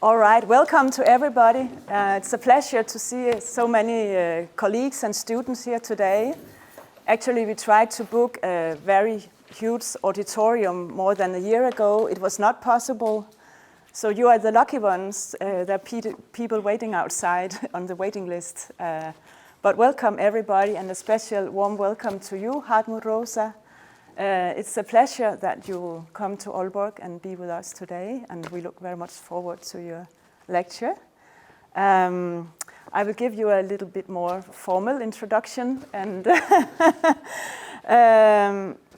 All right, welcome to everybody. It's a pleasure to see so many colleagues and students here today. Actually, we tried to book a very huge auditorium more than a year ago. It was not possible. So you are the lucky ones. There are people waiting outside on the waiting list. But welcome everybody, and a special warm welcome to you, Hartmut Rosa. It's a pleasure that you come to Aalborg and be with us today, and we look very much forward to your lecture. I will give you a little bit more formal introduction, and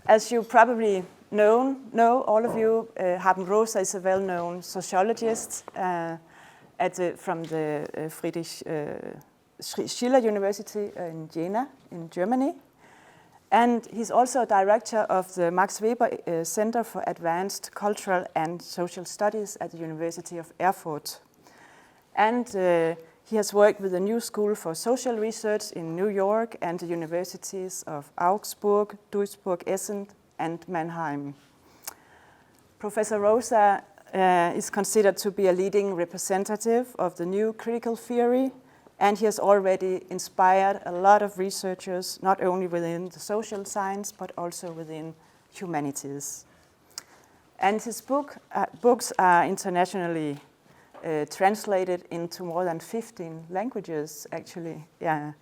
as you probably know, all of you, Hartmut Rosa is a well-known sociologist from the Friedrich Schiller University in Jena in Germany. And he's also a director of the Max Weber Center for Advanced Cultural and Social Studies at the University of Erfurt. And he has worked with the New School for Social Research in New York and the universities of Augsburg, Duisburg, Essen, and Mannheim. Professor Rosa is considered to be a leading representative of the new critical theory, and he has already inspired a lot of researchers, not only within the social science, but also within humanities. And his books are internationally translated into more than 15 languages, actually. Yeah.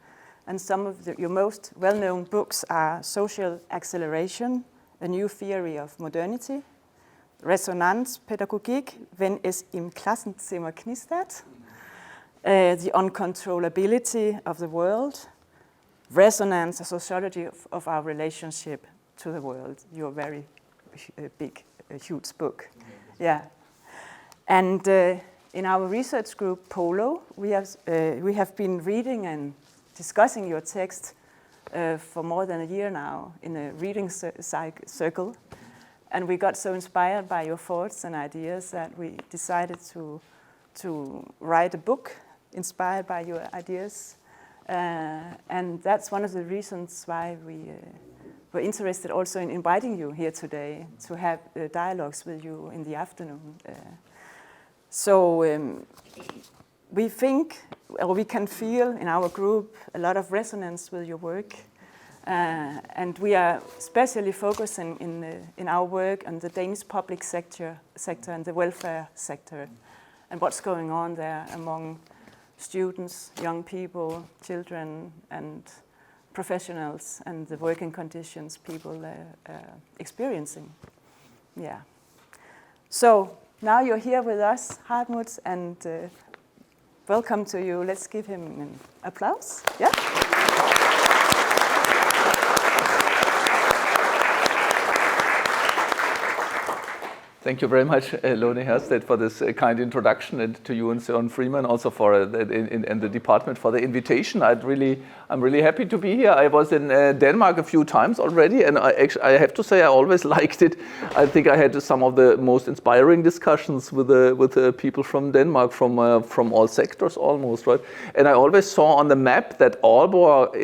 And some of your most well-known books are Social Acceleration, A New Theory of Modernity, Resonanzpädagogik, Wenn es im Klassenzimmer knistert, The Uncontrollability of the World, Resonance, a Sociology of Our Relationship to the World. Your very big, huge book. Yeah. And in our research group, Polo, we have been reading and discussing your text for more than a year now in a reading circle. And we got so inspired by your thoughts and ideas that we decided to write a book inspired by your ideas. And that's one of the reasons why we were interested also in inviting you here today to have dialogues with you in the afternoon. So we think, or we can feel in our group, a lot of resonance with your work. And we are especially focusing in our work on the Danish public sector and the welfare sector, and what's going on there among students, young people, children, and professionals, and the working conditions people are experiencing. Yeah. So now you're here with us, Hartmut, and welcome to you. Let's give him an applause. Yeah. Thank you very much, Lone Hersted, for this kind introduction, and to you and Søren Freeman also for and the department for the invitation. I'm really happy to be here. I was in Denmark a few times already, and I have to say I always liked it. I think I had some of the most inspiring discussions with the people from Denmark, from all sectors almost, right? And I always saw on the map that Aalborg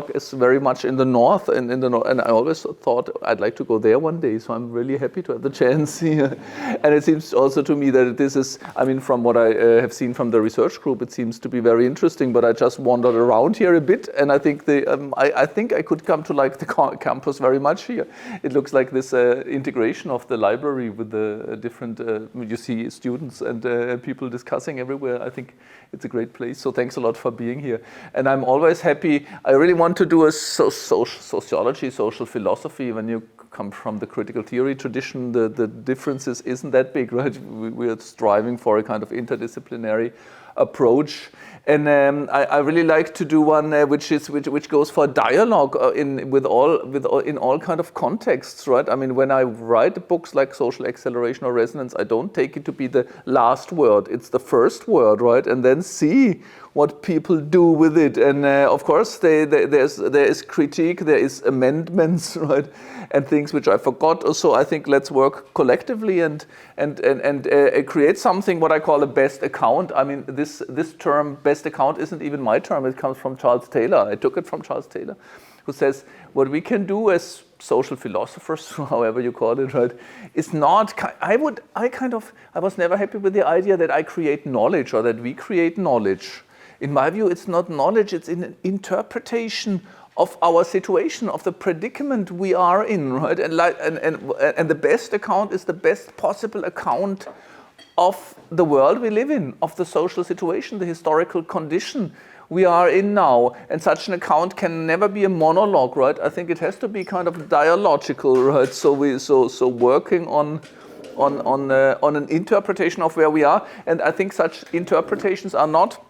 is very much in the north, and I always thought I'd like to go there one day. So I'm really happy to have the chance. And it seems also to me that this is, I mean, from what I have seen from the research group, it seems to be very interesting. But I just wandered around here a bit, and I think I think I could come to like the campus very much here. It looks like this integration of the library with the different, you see students and people discussing everywhere. I think it's a great place. So thanks a lot for being here. And I'm always happy. I really want to do a sociology, social philosophy. When you come from the critical theory tradition, the differences isn't that big, right? We are striving for a kind of interdisciplinary approach. And I really like to do one which goes for dialogue in all kind of contexts, right? I mean, when I write books like Social Acceleration or Resonance, I don't take it to be the last word. It's the first word, right? And then see what people do with it. And of course, there is critique, there is amendments, right? And things which I forgot. So I think let's work collectively and create something what I call a best account. I mean, this term best account isn't even my term. It comes from Charles Taylor. I took it from Charles Taylor, who says what we can do as social philosophers, however you call it, right, is not. I was never happy with the idea that I create knowledge or that we create knowledge. In my view, it's not knowledge; it's an interpretation of our situation, of the predicament we are in, right? And the best account is the best possible account of the world we live in, of the social situation, the historical condition we are in now. And such an account can never be a monologue, right? I think it has to be kind of dialogical, right? So working on an interpretation of where we are. And I think such interpretations are not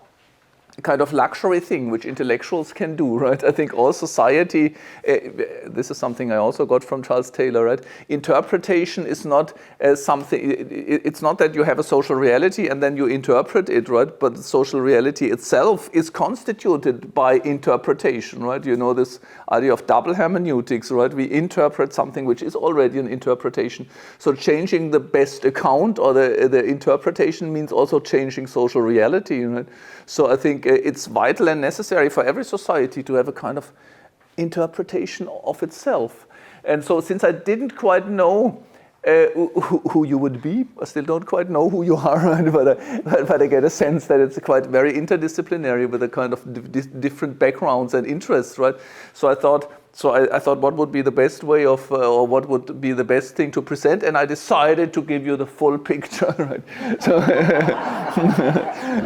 a kind of luxury thing which intellectuals can do, right? I think all society, this is something I also got from Charles Taylor, right? Interpretation is not something, it's not that you have a social reality and then you interpret it, right? But social reality itself is constituted by interpretation, right? You know this idea of double hermeneutics, right? We interpret something which is already an interpretation. So changing the best account or the interpretation means also changing social reality, right? So I think it's vital and necessary for every society to have a kind of interpretation of itself. And so since I didn't quite know who you would be, I still don't quite know who you are, right? But I get a sense that it's quite very interdisciplinary with a kind of different backgrounds and interests, right? So I thought, what would be the best way of, or what would be the best thing to present, and I decided to give you the full picture, right? So,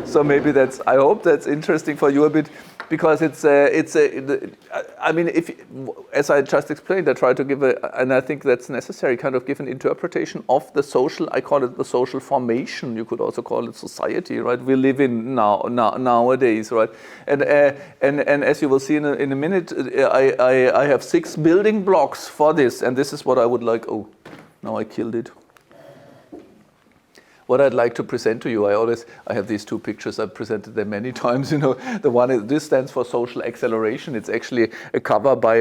so maybe I hope that's interesting for you a bit, because I mean, as I just explained, I try to give and I think that's necessary, kind of give an interpretation of the social, I call it the social formation, you could also call it society, right? We live in nowadays, right? And as you will see in a minute, I have 6 building blocks for this, and this is what I would like. Oh, now I killed it. What I'd like to present to you, I have these 2 pictures, I've presented them many times, you know. The one is, this stands for social acceleration. It's actually a cover by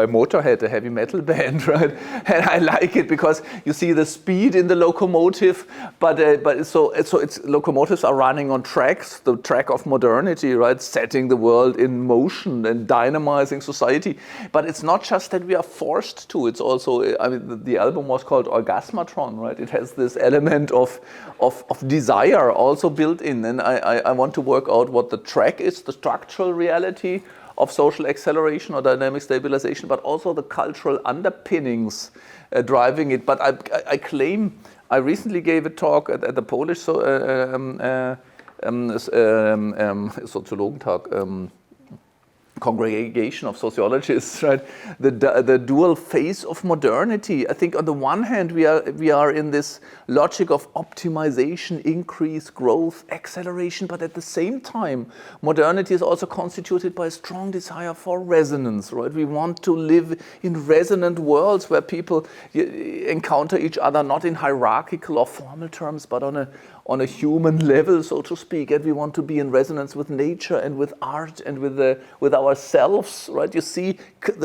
Motorhead, a heavy metal band, right? And I like it because you see the speed in the locomotive, but so it's locomotives are running on tracks, the track of modernity, right? Setting the world in motion and dynamizing society. But it's not just that we are forced to, it's also, I mean, the album was called Orgasmatron, right? It has this element of desire also built in, and I want to work out what the track is, the structural reality of social acceleration or dynamic stabilization, but also the cultural underpinnings driving it. But I claim, I recently gave a talk at the Polish Soziologentag, congregation of sociologists, right? The dual phase of modernity. I think on the one hand we are in this logic of optimization, increase, growth, acceleration, but at the same time modernity is also constituted by a strong desire for resonance, right? We want to live in resonant worlds where people encounter each other not in hierarchical or formal terms, but on a human level, so to speak, and we want to be in resonance with nature and with art and with ourselves, right? You see,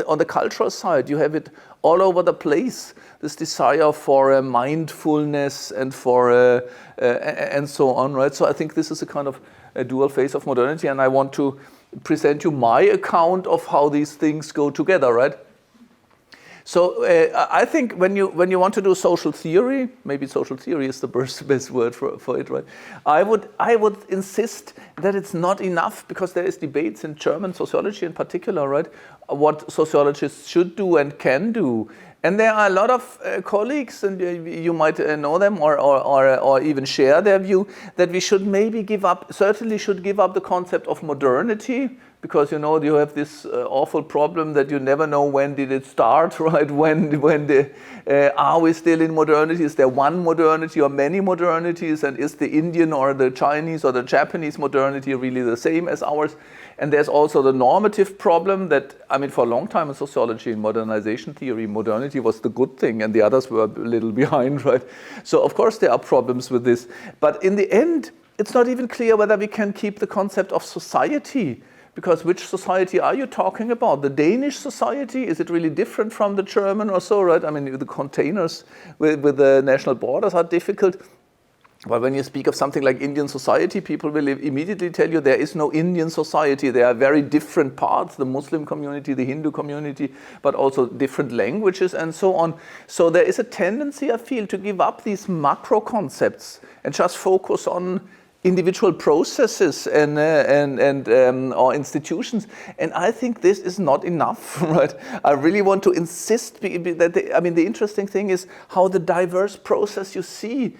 on the cultural side, you have it all over the place. This desire for mindfulness and for and so on, right? So I think this is a kind of a dual phase of modernity, and I want to present you my account of how these things go together, right? So I think when you want to do social theory, maybe social theory is the best word for it, right? I would insist that it's not enough, because there is debates in German sociology in particular, right? What sociologists should do and can do. And there are a lot of colleagues, and you might know them or even share their view, that we should maybe certainly should give up the concept of modernity, because you know you have this awful problem that you never know when did it start, right? Are we still in modernity? Is there one modernity or many modernities? And is the Indian or the Chinese or the Japanese modernity really the same as ours? And there's also the normative problem that, I mean, for a long time in sociology, in modernization theory, modernity was the good thing and the others were a little behind, right? So of course there are problems with this. But in the end, it's not even clear whether we can keep the concept of society, because which society are you talking about? The Danish society, is it really different from the German or so, right? I mean, the containers with the national borders are difficult. But when you speak of something like Indian society, people will immediately tell you there is no Indian society. There are very different parts, the Muslim community, the Hindu community, but also different languages and so on. So there is a tendency, I feel, to give up these macro concepts and just focus on individual processes and or institutions. And I think this is not enough, right? I really want to insist that, the interesting thing is how the diverse process you see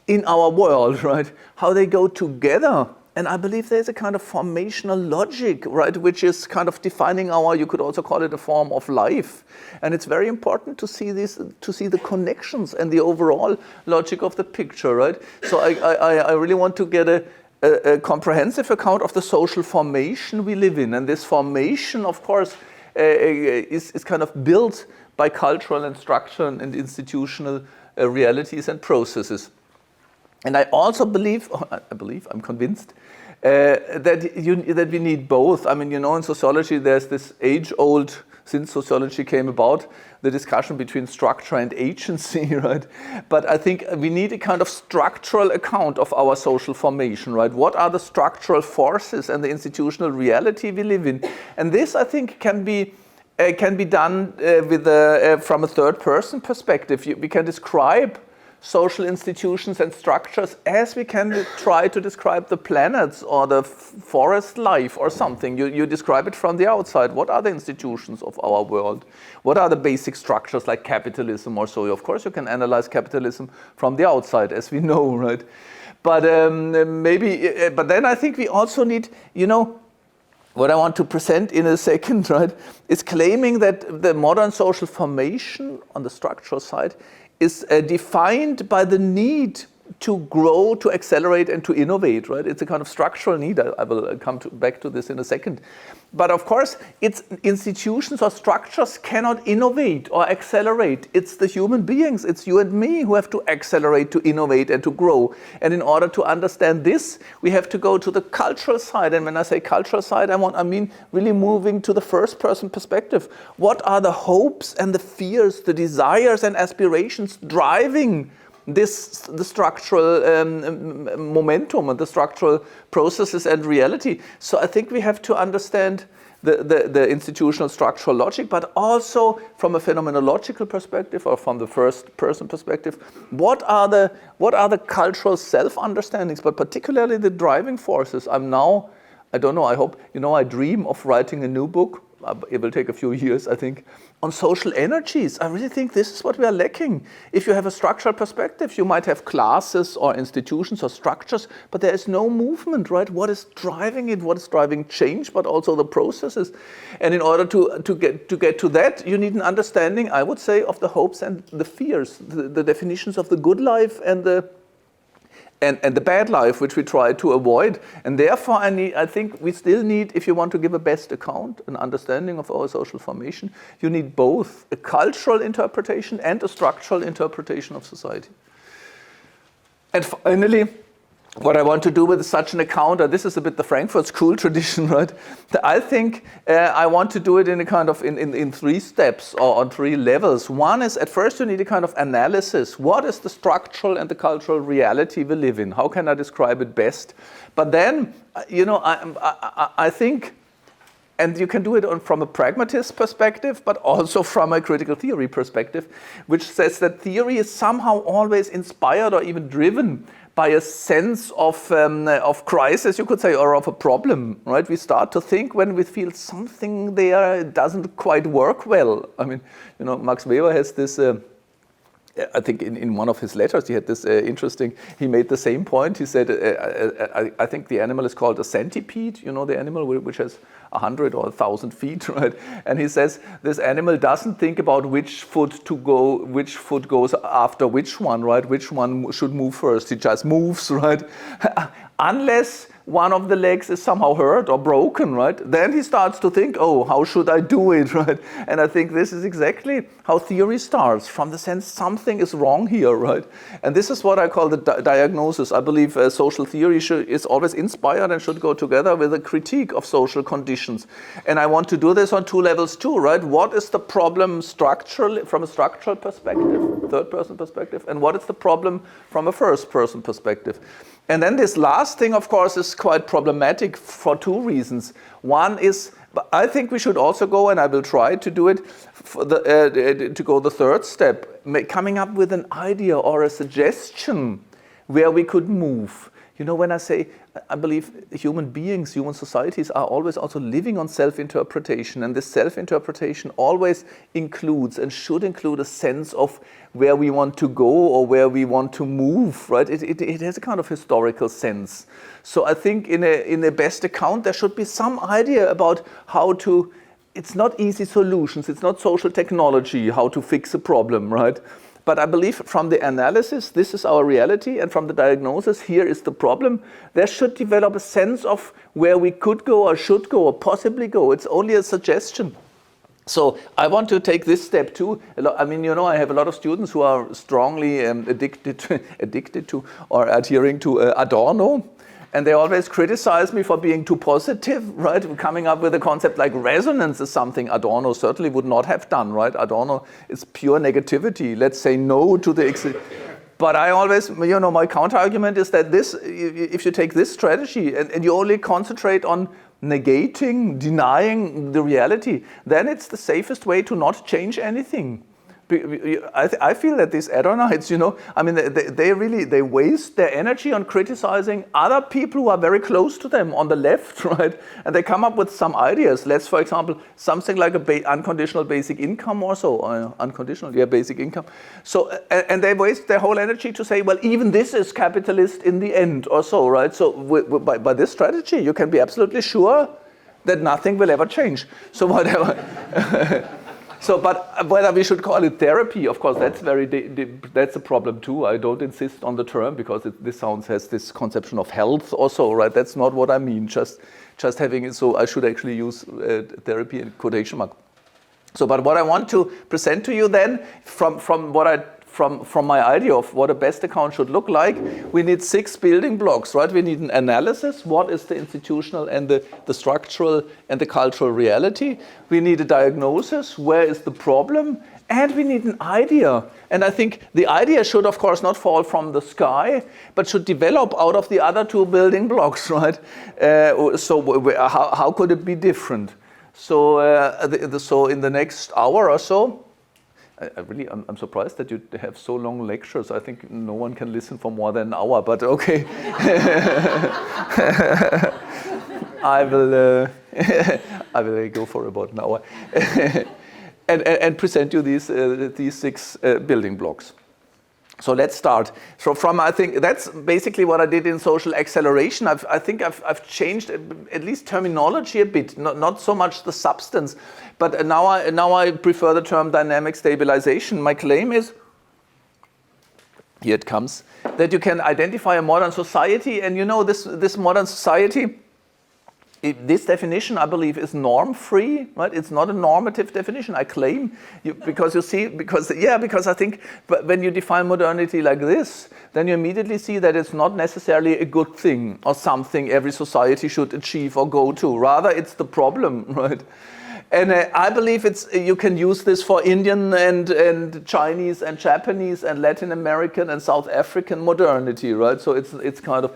in our world, right? How they go together. And I believe there's a kind of formational logic, right? Which is kind of defining you could also call it a form of life. And it's very important to see the connections and the overall logic of the picture, right? So I really want to get a comprehensive account of the social formation we live in. And this formation, of course, is kind of built by cultural and structural and institutional realities and processes. And I also I'm convinced, that we need both. I mean, in sociology, there's this age-old, since sociology came about, the discussion between structure and agency, right? But I think we need a kind of structural account of our social formation, right? What are the structural forces and the institutional reality we live in? And this, I think, can be done from a third-person perspective. We can describe social institutions and structures as we can try to describe the planets or the forest life or something. You describe it from the outside. What are the institutions of our world? What are the basic structures like capitalism or so? Of course, you can analyze capitalism from the outside, as we know, right? But but then I think we also need, what I want to present in a second, right, is claiming that the modern social formation on the structural side is defined by the need to grow, to accelerate, and to innovate, right? It's a kind of structural need. I will come back to this in a second. But of course, it's institutions or structures cannot innovate or accelerate. It's the human beings, it's you and me who have to accelerate, to innovate, and to grow. And in order to understand this, we have to go to the cultural side. And when I say cultural side, I mean really moving to the first-person perspective. What are the hopes and the fears, the desires and aspirations driving the structural momentum and the structural processes and reality? So I think we have to understand the institutional structural logic, but also from a phenomenological perspective or from the first person perspective, what are the cultural self-understandings, but particularly the driving forces. I hope, I dream of writing a new book. It will take a few years, I think, on social energies. I really think this is what we are lacking. If you have a structural perspective, you might have classes or institutions or structures, but there is no movement, right? What is driving it? What is driving change, but also the processes? And in order to get to that, you need an understanding, I would say, of the hopes and the fears, the definitions of the good life and the bad life, which we try to avoid. And therefore, I think we still need, if you want to give a best account, an understanding of our social formation, you need both a cultural interpretation and a structural interpretation of society. And finally, what I want to do with such an account, this is a bit the Frankfurt School tradition, right? I think I want to do it in a kind of in 3 steps or on 3 levels. One is, at first you need a kind of analysis. What is the structural and the cultural reality we live in? How can I describe it best? But then, I think, and you can do it from a pragmatist perspective, but also from a critical theory perspective, which says that theory is somehow always inspired or even driven by a sense of crisis, you could say, or of a problem, right? We start to think when we feel something there doesn't quite work well. I mean, Max Weber has this, I think in one of his letters, he had this he made the same point. He said, I think the animal is called a centipede, the animal which has 100 or 1,000 feet, right? And he says this animal doesn't think about which foot goes after which one, right? Which one should move first. He just moves, right? Unless one of the legs is somehow hurt or broken, right? Then he starts to think, oh, how should I do it, right? And I think this is exactly how theory starts, from the sense something is wrong here, right? And this is what I call the diagnosis. I believe social theory is always inspired and should go together with a critique of social conditions definitions. And I want to do this on 2 levels too, right? What is the problem structurally, from a structural perspective, third-person perspective, and what is the problem from a first-person perspective? And then this last thing, of course, is quite problematic for 2 reasons. One is, I think we should also go, and I will try to do it, to go the third step, coming up with an idea or a suggestion where we could move. You know, when I say, I believe human beings, human societies are always also living on self-interpretation, and this self-interpretation always includes and should include a sense of where we want to go or where we want to move, right? It has a kind of historical sense. So I think in a best account there should be some idea about how to, it's not easy solutions, it's not social technology, how to fix a problem, right? But I believe from the analysis, this is our reality, and from the diagnosis, here is the problem. There should develop a sense of where we could go or should go or possibly go. It's only a suggestion. So I want to take this step too. I mean, you know, I have a lot of students who are strongly addicted to or adhering to Adorno. And they always criticize me for being too positive, right? Coming up with a concept like resonance is something Adorno certainly would not have done, right? Adorno is pure negativity. Let's say no to the... But I always, you know, my counter-argument is that this, if you take this strategy and you only concentrate on negating, denying the reality, then it's the safest way to not change anything. I feel that these Adornites, you know, I mean, they waste their energy on criticizing other people who are very close to them on the left, right? And they come up with some ideas. Let's, for example, something like unconditional basic income or so, basic income. So, and they waste their whole energy to say, well, even this is capitalist in the end or so, right? So by this strategy, you can be absolutely sure that nothing will ever change. So whatever. So, but whether we should call it therapy, of course, that's that's a problem too. I don't insist on the term because this has this conception of health also, right? That's not what I mean. Just having it. So I should actually use therapy in quotation mark. So, but what I want to present to you then, from my idea of what a best account should look like, we need 6 building blocks, right? We need an analysis. What is the institutional and the structural and the cultural reality? We need a diagnosis. Where is the problem? And we need an idea. And I think the idea should, of course, not fall from the sky, but should develop out of the other 2 building blocks, right? So how could it be different? So, so in the next hour or so, I'm surprised that you have so long lectures. I think no one can listen for more than an hour, but okay. I will go for about an hour and present you these 6 building blocks. So let's start. So I think that's basically what I did in social acceleration. I think I've changed at least terminology a bit, not so much the substance, but now I prefer the term dynamic stabilization. My claim is, here it comes, that you can identify a modern society, and you know this modern society, this definition, I believe, is norm-free, right? It's not a normative definition, I claim, because I think when you define modernity like this, then you immediately see that it's not necessarily a good thing or something every society should achieve or go to. Rather, it's the problem, right? And I believe you can use this for Indian and Chinese and Japanese and Latin American and South African modernity, right? So it's kind of,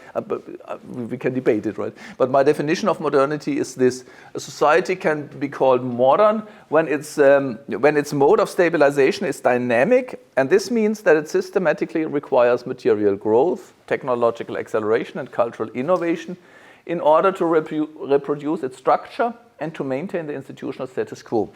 we can debate it, right? But my definition of modernity is this: a society can be called modern when its mode of stabilization is dynamic, and this means that it systematically requires material growth, technological acceleration, and cultural innovation in order to reproduce its structure and to maintain the institutional status quo.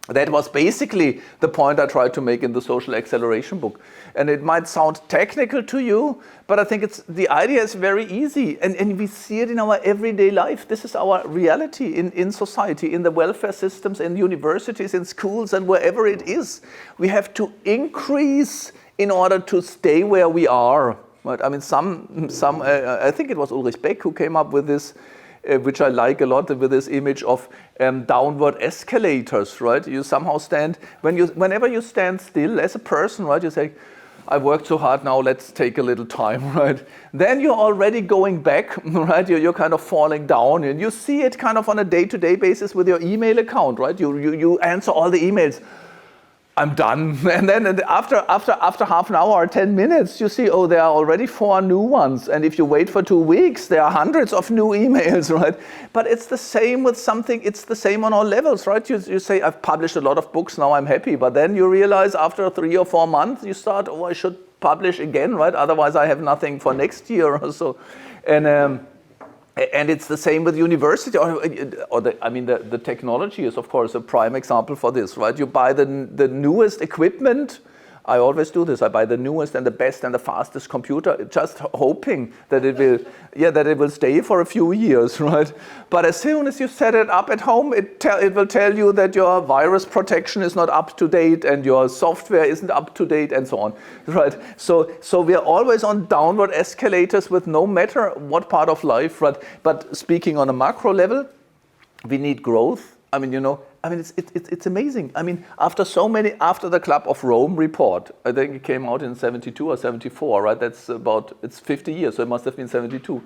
That was basically the point I tried to make in the social acceleration book. And it might sound technical to you, but I think the idea is very easy. And we see it in our everyday life. This is our reality in society, in the welfare systems, in universities, in schools, and wherever it is. We have to increase in order to stay where we are. Right? I mean, I think it was Ulrich Beck who came up with this, which I like a lot, with this image of downward escalators, right? You somehow stand, whenever you stand still as a person, right, you say, I worked so hard now, let's take a little time, right? Then you're already going back, right? You're kind of falling down, and you see it kind of on a day-to-day basis with your email account, right? You answer all the emails. I'm done. And then after half an hour or 10 minutes, you see, oh, there are already 4 new ones. And if you wait for 2 weeks, there are hundreds of new emails, right? But it's the same with something, it's the same on all levels, right? You say, I've published a lot of books, now I'm happy. But then you realize after 3 or 4 months, you start, oh, I should publish again, right? Otherwise I have nothing for next year or so. And it's the same with university, the technology is of course a prime example for this, right? You buy the newest equipment. I always do this. I buy the newest and the best and the fastest computer, just hoping that it will stay for a few years, right? But as soon as you set it up at home, it will tell you that your virus protection is not up to date and your software isn't up to date and so on, right? So we are always on downward escalators with no matter what part of life, right? But speaking on a macro level, we need growth. It's amazing. After the Club of Rome report, I think it came out in 72 or 74, right? It's 50 years, so it must have been 72.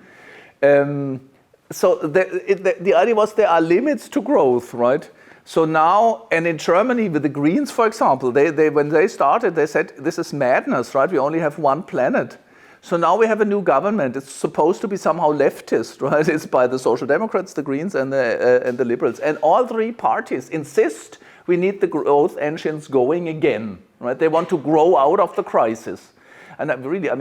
So the idea was there are limits to growth, right? So now, and in Germany with the Greens, for example, when they started, they said, this is madness, right? We only have one planet. So now we have a new government. It's supposed to be somehow leftist, right? It's by the Social Democrats, the Greens, and the Liberals. And all 3 parties insist we need the growth engines going again, right? They want to grow out of the crisis. And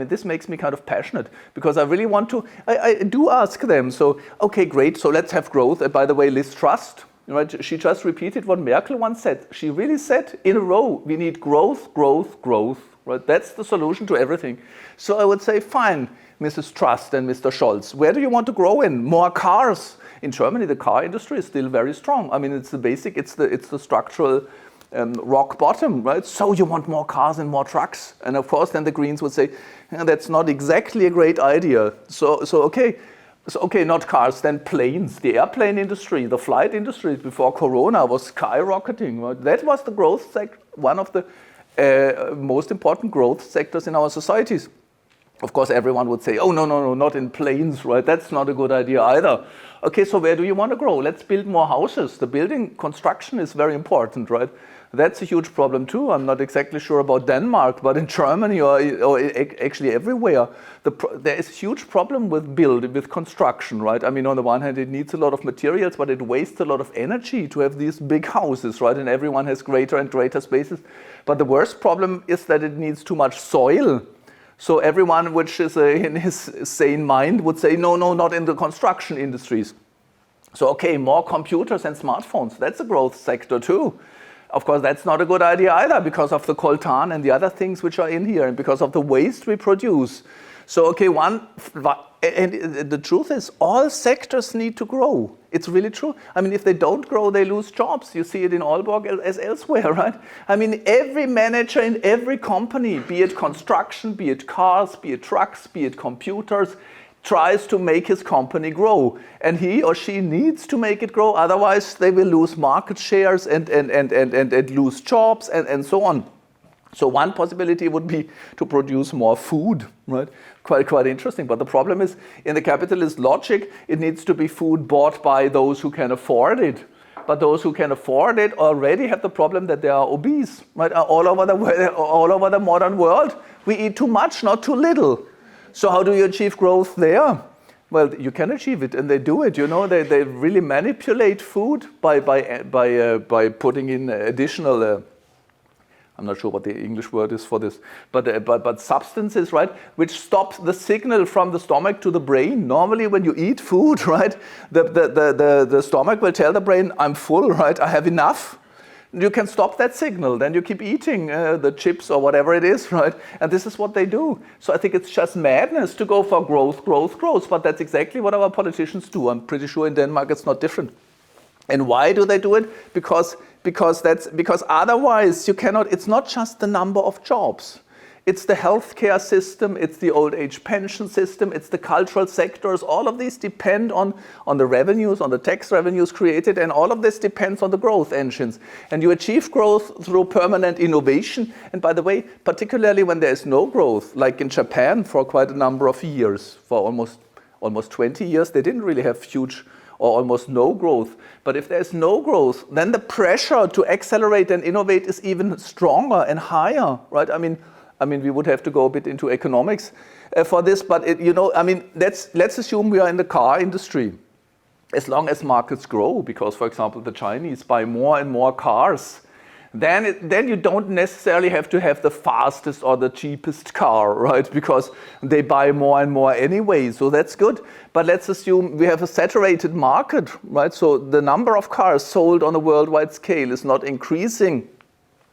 this makes me kind of passionate because I really want to, I do ask them, so, okay, great, so let's have growth. And by the way, Liz Truss, right? She just repeated what Merkel once said. She really said in a row, we need growth, growth, growth. Right? That's the solution to everything. So I would say, fine, Mrs. Truss and Mr. Scholz, where do you want to grow in? More cars. In Germany, the car industry is still very strong. It's the basic, it's the structural rock bottom, right? So you want more cars and more trucks. And of course, then the Greens would say, that's not exactly a great idea. So okay, not cars, then planes. The airplane industry, the flight industry before Corona was skyrocketing. Right? That was the growth sector, one of the most important growth sectors in our societies. Of course, everyone would say, oh, no, not in planes, right? That's not a good idea either. Okay, so where do you want to grow? Let's build more houses. The building construction is very important, right? That's a huge problem too. I'm not exactly sure about Denmark, but in Germany or actually everywhere, there is a huge problem with construction, right? On the one hand, it needs a lot of materials, but it wastes a lot of energy to have these big houses, right? And everyone has greater and greater spaces. But the worst problem is that it needs too much soil. So everyone which is in his sane mind would say, no, not in the construction industries. So okay, more computers and smartphones, that's a growth sector too. Of course, that's not a good idea either because of the coltan and the other things which are in here and because of the waste we produce. So okay, and the truth is all sectors need to grow. It's really true. If they don't grow, they lose jobs. You see it in Aalborg as elsewhere, right? Every manager in every company, be it construction, be it cars, be it trucks, be it computers, tries to make his company grow. And he or she needs to make it grow, otherwise they will lose market shares and lose jobs and so on. So one possibility would be to produce more food, right? Quite interesting. But the problem is, in the capitalist logic, it needs to be food bought by those who can afford it. But those who can afford it already have the problem that they are obese, right? All over the modern world, we eat too much, not too little. So how do you achieve growth there? Well, you can achieve it, and they do it. They really manipulate food by putting in additional. I'm not sure what the English word is for this, but substances, right, which stop the signal from the stomach to the brain. Normally, when you eat food, right, the stomach will tell the brain, "I'm full, right? I have enough." You can stop that signal, then you keep eating the chips or whatever it is, right? And this is what they do. So I think it's just madness to go for growth, but that's exactly what our politicians do. I'm pretty sure in Denmark it's not different. And why do they do it? Because otherwise you cannot, it's not just the number of jobs. it's the healthcare system, it's the old age pension system, it's the cultural sectors. All of these depend on the revenues, on the tax revenues created, and all of this depends on the growth engines. And you achieve growth through permanent innovation. And by the way, particularly when there is no growth, like in Japan for quite a number of years, for almost 20 years, they didn't really have huge or almost no growth. But if there's no growth, then the pressure to accelerate and innovate is even stronger and higher, right? I mean, we would have to go a bit into economics for this, but let's assume we are in the car industry. As long as markets grow, because, for example, the Chinese buy more and more cars, then you don't necessarily have to have the fastest or the cheapest car, right? Because they buy more and more anyway, so that's good. But let's assume we have a saturated market, right? So the number of cars sold on a worldwide scale is not increasing.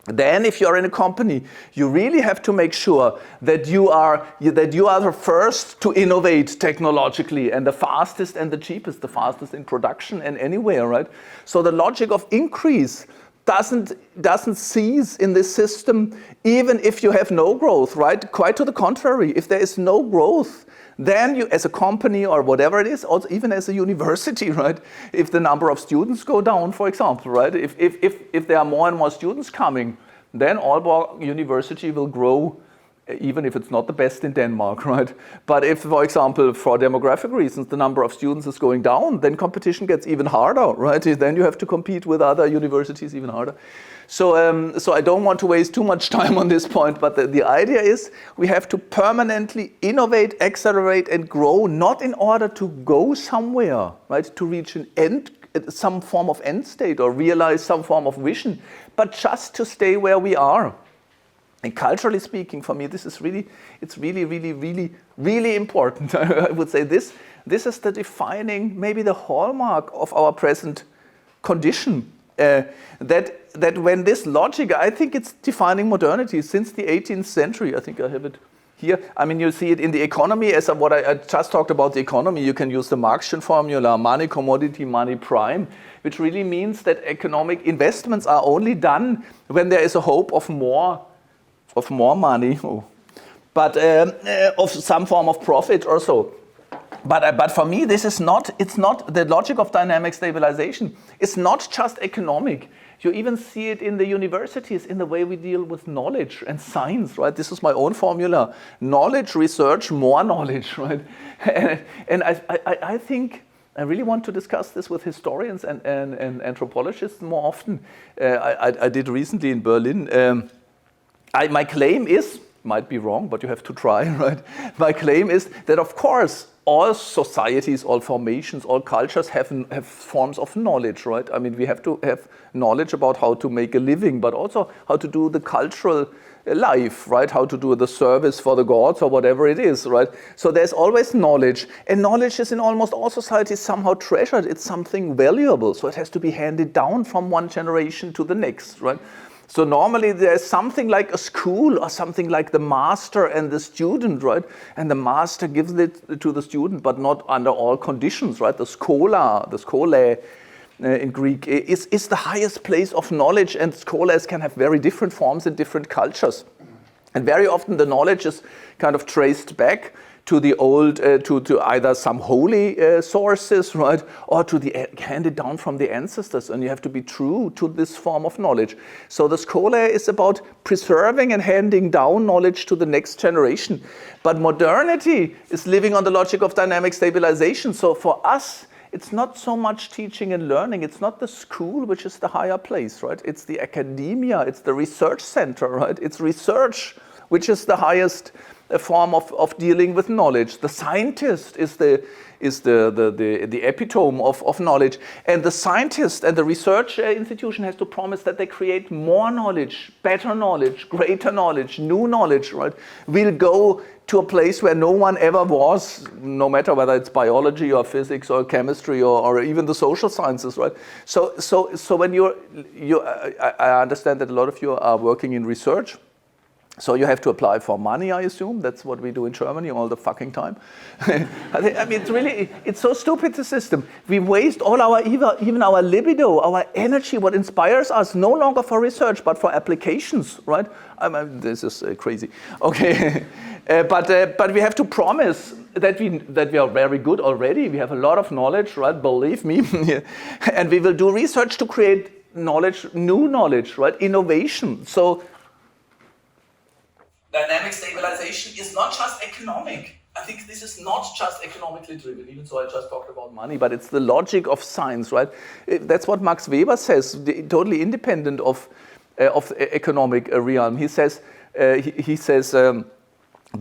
Then if you're in a company, you really have to make sure that you are the first to innovate technologically and the fastest and the cheapest, the fastest in production and anywhere, right? So the logic of increase doesn't cease in this system, even if you have no growth, right? Quite to the contrary, if there is no growth, then you, as a company or whatever it is, also even as a university, right? If the number of students go down, for example, right? If there are more and more students coming, then Aalborg University will grow, even if it's not the best in Denmark, right? But if, for example, for demographic reasons, the number of students is going down, then competition gets even harder, right? Then you have to compete with other universities even harder. So I don't want to waste too much time on this point, but the idea is we have to permanently innovate, accelerate, and grow, not in order to go somewhere, right? To reach an end, some form of end state or realize some form of vision, but just to stay where we are. And culturally speaking, for me, this is really important. I would say this is the defining, maybe the hallmark of our present condition. That when this logic, I think it's defining modernity since the 18th century. I think I have it here. I mean, you see it in the economy, as what I just talked about the economy. You can use the Marxian formula, money, commodity, money, prime, which really means that economic investments are only done when there is a hope of more money, but of some form of profit or so. But for me, it's not the logic of dynamic stabilization. It's not just economic. You even see it in the universities, in the way we deal with knowledge and science, right? This is my own formula. Knowledge, research, more knowledge, right? And I think I really want to discuss this with historians and anthropologists more often. I did recently in Berlin. My claim is, might be wrong, but you have to try, right? My claim is that, of course, all societies, all formations, all cultures have forms of knowledge, right? I mean, we have to have knowledge about how to make a living, but also how to do the cultural life, right? How to do the service for the gods or whatever it is, right? So there's always knowledge, and knowledge is in almost all societies somehow treasured. It's something valuable, so it has to be handed down from one generation to the next, right? So normally there's something like a school or something like the master and the student, right? And the master gives it to the student, but not under all conditions, right? The schole in Greek is the highest place of knowledge, and scholars can have very different forms in different cultures. And very often the knowledge is kind of traced back to the old, to either some holy sources, right, or to the handed down from the ancestors, and you have to be true to this form of knowledge. So the scholar is about preserving and handing down knowledge to the next generation. But modernity is living on the logic of dynamic stabilization. So for us, it's not so much teaching and learning. It's not the school, which is the higher place, right? It's the academia. It's the research center, right? It's research, which is the highest form of dealing with knowledge. The scientist is the epitome of knowledge, and the scientist and the research institution has to promise that they create more knowledge, better knowledge, greater knowledge, new knowledge, right? We'll go to a place where no one ever was, no matter whether it's biology or physics or chemistry or even the social sciences, right? So when I understand that a lot of you are working in research. So you have to apply for money, I assume. That's what we do in Germany all the fucking time. I mean, it's so stupid, the system. We waste all our, even our libido, our energy, what inspires us, no longer for research, but for applications, right? I mean, this is crazy. Okay, but we have to promise that we are very good already. We have a lot of knowledge, right? Believe me. And we will do research to create knowledge, new knowledge, right? Innovation. So dynamic stabilization is not just economic. I think this is not just economically driven, even though I just talked about money, but it's the logic of science, right? That's what Max Weber says, totally independent of economic realm. He says, the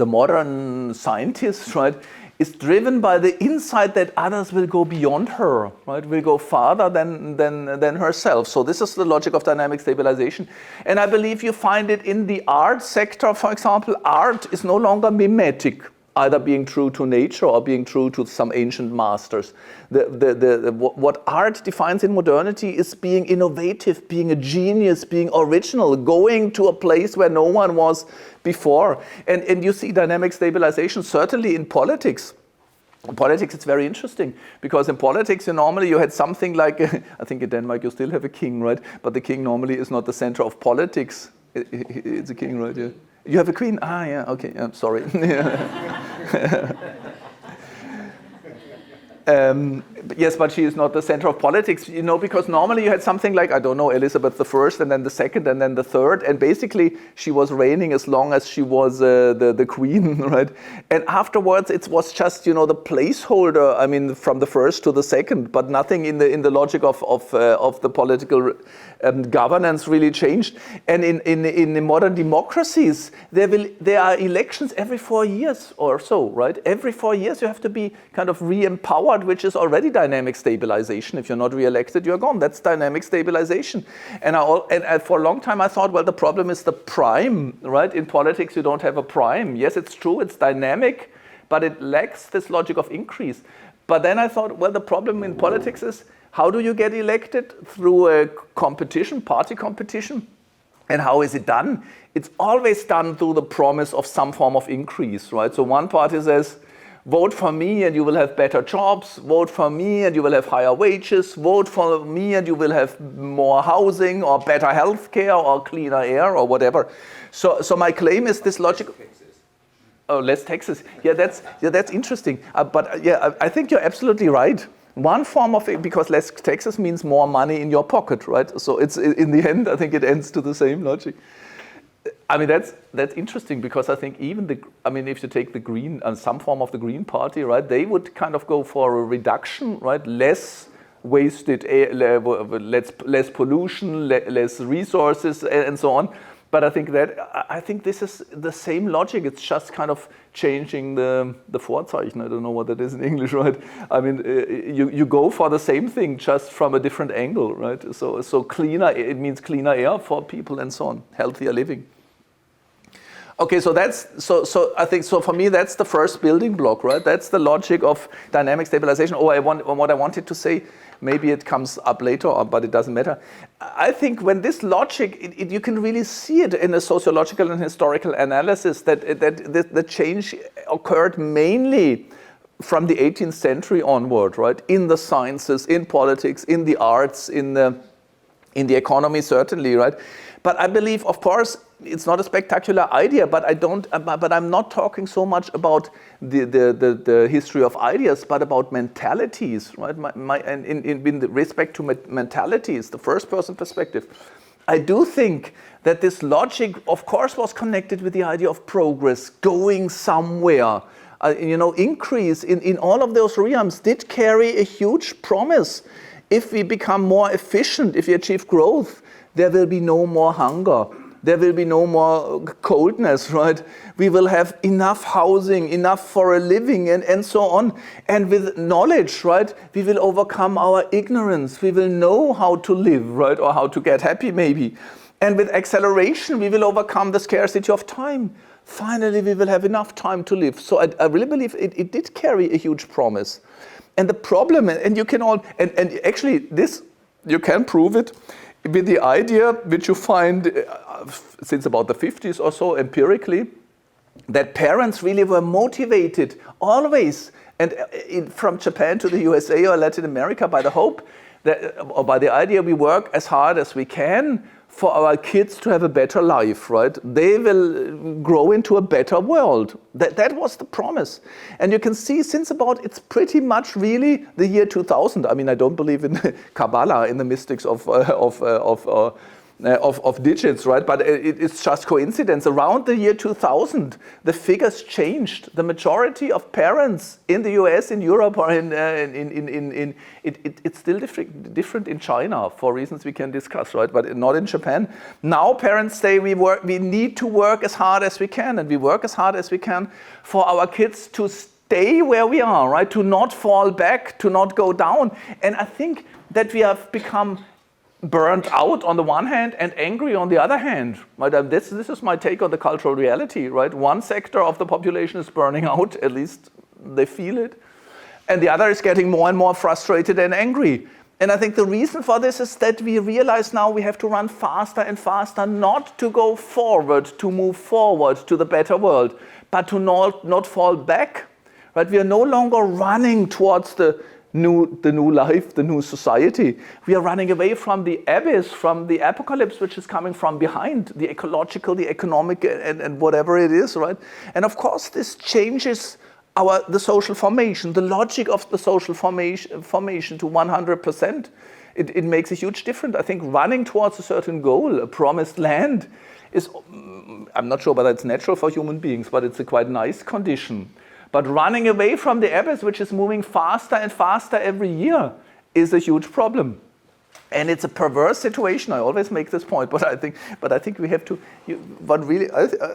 modern scientist, right, is driven by the insight that others will go beyond her, right? Will go farther than herself. So this is the logic of dynamic stabilization. And I believe you find it in the art sector, for example. Art is no longer mimetic, either being true to nature or being true to some ancient masters. What art defines in modernity is being innovative, being a genius, being original, going to a place where no one was before. And you see dynamic stabilization certainly in politics. In politics, it's very interesting, because in politics, normally you had something like, I think in Denmark you still have a king, right? But the king normally is not the center of politics. It's a king, right? Yeah. You have a queen? Ah, yeah, okay, I'm sorry. Yes, but she is not the center of politics, because normally you had something like, I don't know, Elizabeth I, and then the second, and then the third, and basically she was reigning as long as she was the queen, right? And afterwards it was just, the placeholder, I mean, from the first to the second, but nothing in the logic of the political governance really changed. And in modern democracies, there are elections every 4 years or so, right? Every 4 years you have to be kind of re-empowered, which is already dynamic stabilization. If you're not re-elected, you're gone. That's dynamic stabilization. And for a long time I thought, well, the problem is the prime, right? In politics you don't have a prime. Yes, it's true, it's dynamic, but it lacks this logic of increase. But then I thought, well, the problem in politics is, how do you get elected? Through a competition, party competition. And how is it done? It's always done through the promise of some form of increase, right? So one party says, vote for me and you will have better jobs. Vote for me and you will have higher wages. Vote for me and you will have more housing or better health care or cleaner air or whatever. So my claim is this logic. Oh, less taxes. Yeah, that's interesting. I think you're absolutely right. One form of it, because less taxes means more money in your pocket, right? So it's, in the end, I think it ends to the same logic. I mean, that's interesting, because I think even if you take the Green and some form of the Green Party, right, they would kind of go for a reduction, right? Less wasted air, less pollution, less resources, and so on. But I think this is the same logic. It's just kind of changing the Vorzeichen. I don't know what that is in English, right? I mean, you go for the same thing, just from a different angle, right? So cleaner, it means cleaner air for people and so on, healthier living. Okay, so I think for me that's the first building block, right? That's the logic of dynamic stabilization. What I wanted to say, maybe it comes up later, but it doesn't matter. I think when this logic, you can really see it in a sociological and historical analysis that the change occurred mainly from the 18th century onward, right? In the sciences, in politics, in the arts, in the economy, certainly, right? But I believe, of course, it's not a spectacular idea, but I'm not talking so much about the history of ideas, but about mentalities, right? And in respect to mentalities, the first person perspective. I do think that this logic, of course, was connected with the idea of progress, going somewhere. Increase in all of those realms did carry a huge promise. If we become more efficient, if we achieve growth, there will be no more hunger. There will be no more coldness, right? We will have enough housing, enough for a living, and so on. And with knowledge, right, we will overcome our ignorance. We will know how to live, right, or how to get happy, maybe. And with acceleration, we will overcome the scarcity of time. Finally, we will have enough time to live. So I really believe it did carry a huge promise. And the problem, and you can actually this, you can prove it with the idea which you find since about the 50s or so, empirically, that parents really were motivated always, and from Japan to the USA or Latin America, by the hope that, or by the idea we work as hard as we can for our kids to have a better life, right? They will grow into a better world. That was the promise. And you can see since about, it's pretty much really the year 2000. I mean, I don't believe in Kabbalah, in the mystics of digits, right? But it's just coincidence. Around the year 2000, the figures changed. The majority of parents in the US, in Europe, or it's still different in China for reasons we can discuss, right? But not in Japan. Now parents say we need to work as hard as we can, and we work as hard as we can for our kids to stay where we are, right? To not fall back, to not go down. And I think that we have become burned out on the one hand and angry on the other hand. Right? This is my take on the cultural reality, right? One sector of the population is burning out, at least they feel it, and the other is getting more and more frustrated and angry. And I think the reason for this is that we realize now we have to run faster and faster, not to go forward, to move forward to the better world, but to not fall back. Right? We are no longer running towards the new life, the new society. We are running away from the abyss, from the apocalypse, which is coming from behind, the ecological, the economic, and whatever it is, right? And of course, this changes the social formation, the logic of the social formation to 100%. It makes a huge difference. I think running towards a certain goal, a promised land, is, I'm not sure whether it's natural for human beings, but it's a quite nice condition. But running away from the abyss, which is moving faster and faster every year, is a huge problem. And it's a perverse situation. I always make this point, but I think we have to.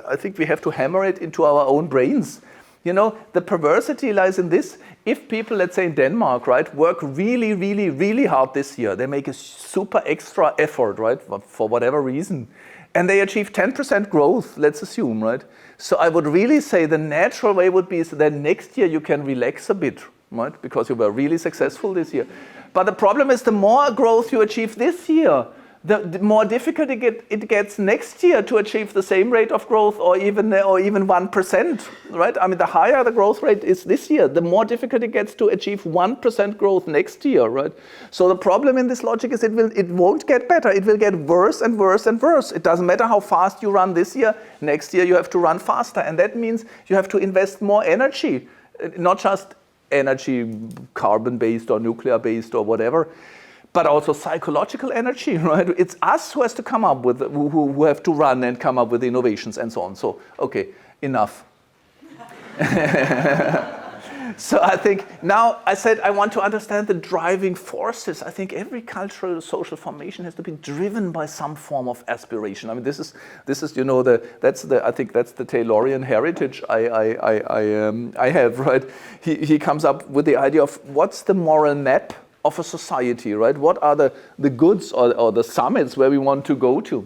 I think we have to hammer it into our own brains. You know, the perversity lies in this. If people, let's say in Denmark, right, work really, really, really hard this year, they make a super extra effort, right, for whatever reason, and they achieve 10% growth, let's assume, right? So I would really say the natural way would be so that next year you can relax a bit, right? Because you were really successful this year. But the problem is the more growth you achieve this year, the more difficult it gets next year to achieve the same rate of growth or even 1%, right? I mean, the higher the growth rate is this year, the more difficult it gets to achieve 1% growth next year, right? So the problem in this logic is it won't get better. It will get worse and worse and worse. It doesn't matter how fast you run this year. Next year you have to run faster, and that means you have to invest more energy, not just energy carbon-based or nuclear-based or whatever, but also psychological energy, right? It's us who has to come up with, who have to run and come up with innovations and so on. So, okay, enough. So I think now I said I want to understand the driving forces. I think every cultural social formation has to be driven by some form of aspiration. I mean, this is you know I think that's the Taylorian heritage I have, right? He comes up with the idea of what's the moral map of a society, right? What are the goods or the summits where we want to go to?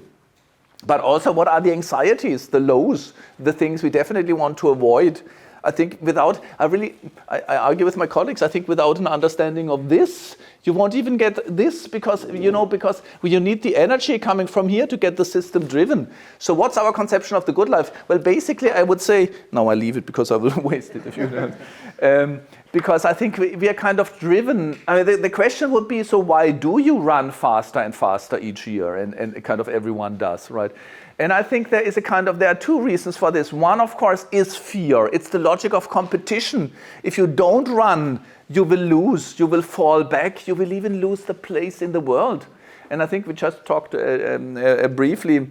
But also what are the anxieties, the lows, the things we definitely want to avoid? I think I argue with my colleagues, I think without an understanding of this, you won't even get this because you need the energy coming from here to get the system driven. So what's our conception of the good life? Well, basically I would say, now I leave it because I will waste it if you don't. Because I think we are kind of driven. I mean, the question would be, so why do you run faster and faster each year? And kind of everyone does, right? And I think there are two reasons for this. One, of course, is fear. It's the logic of competition. If you don't run, you will lose, you will fall back, you will even lose the place in the world. And I think we just talked briefly,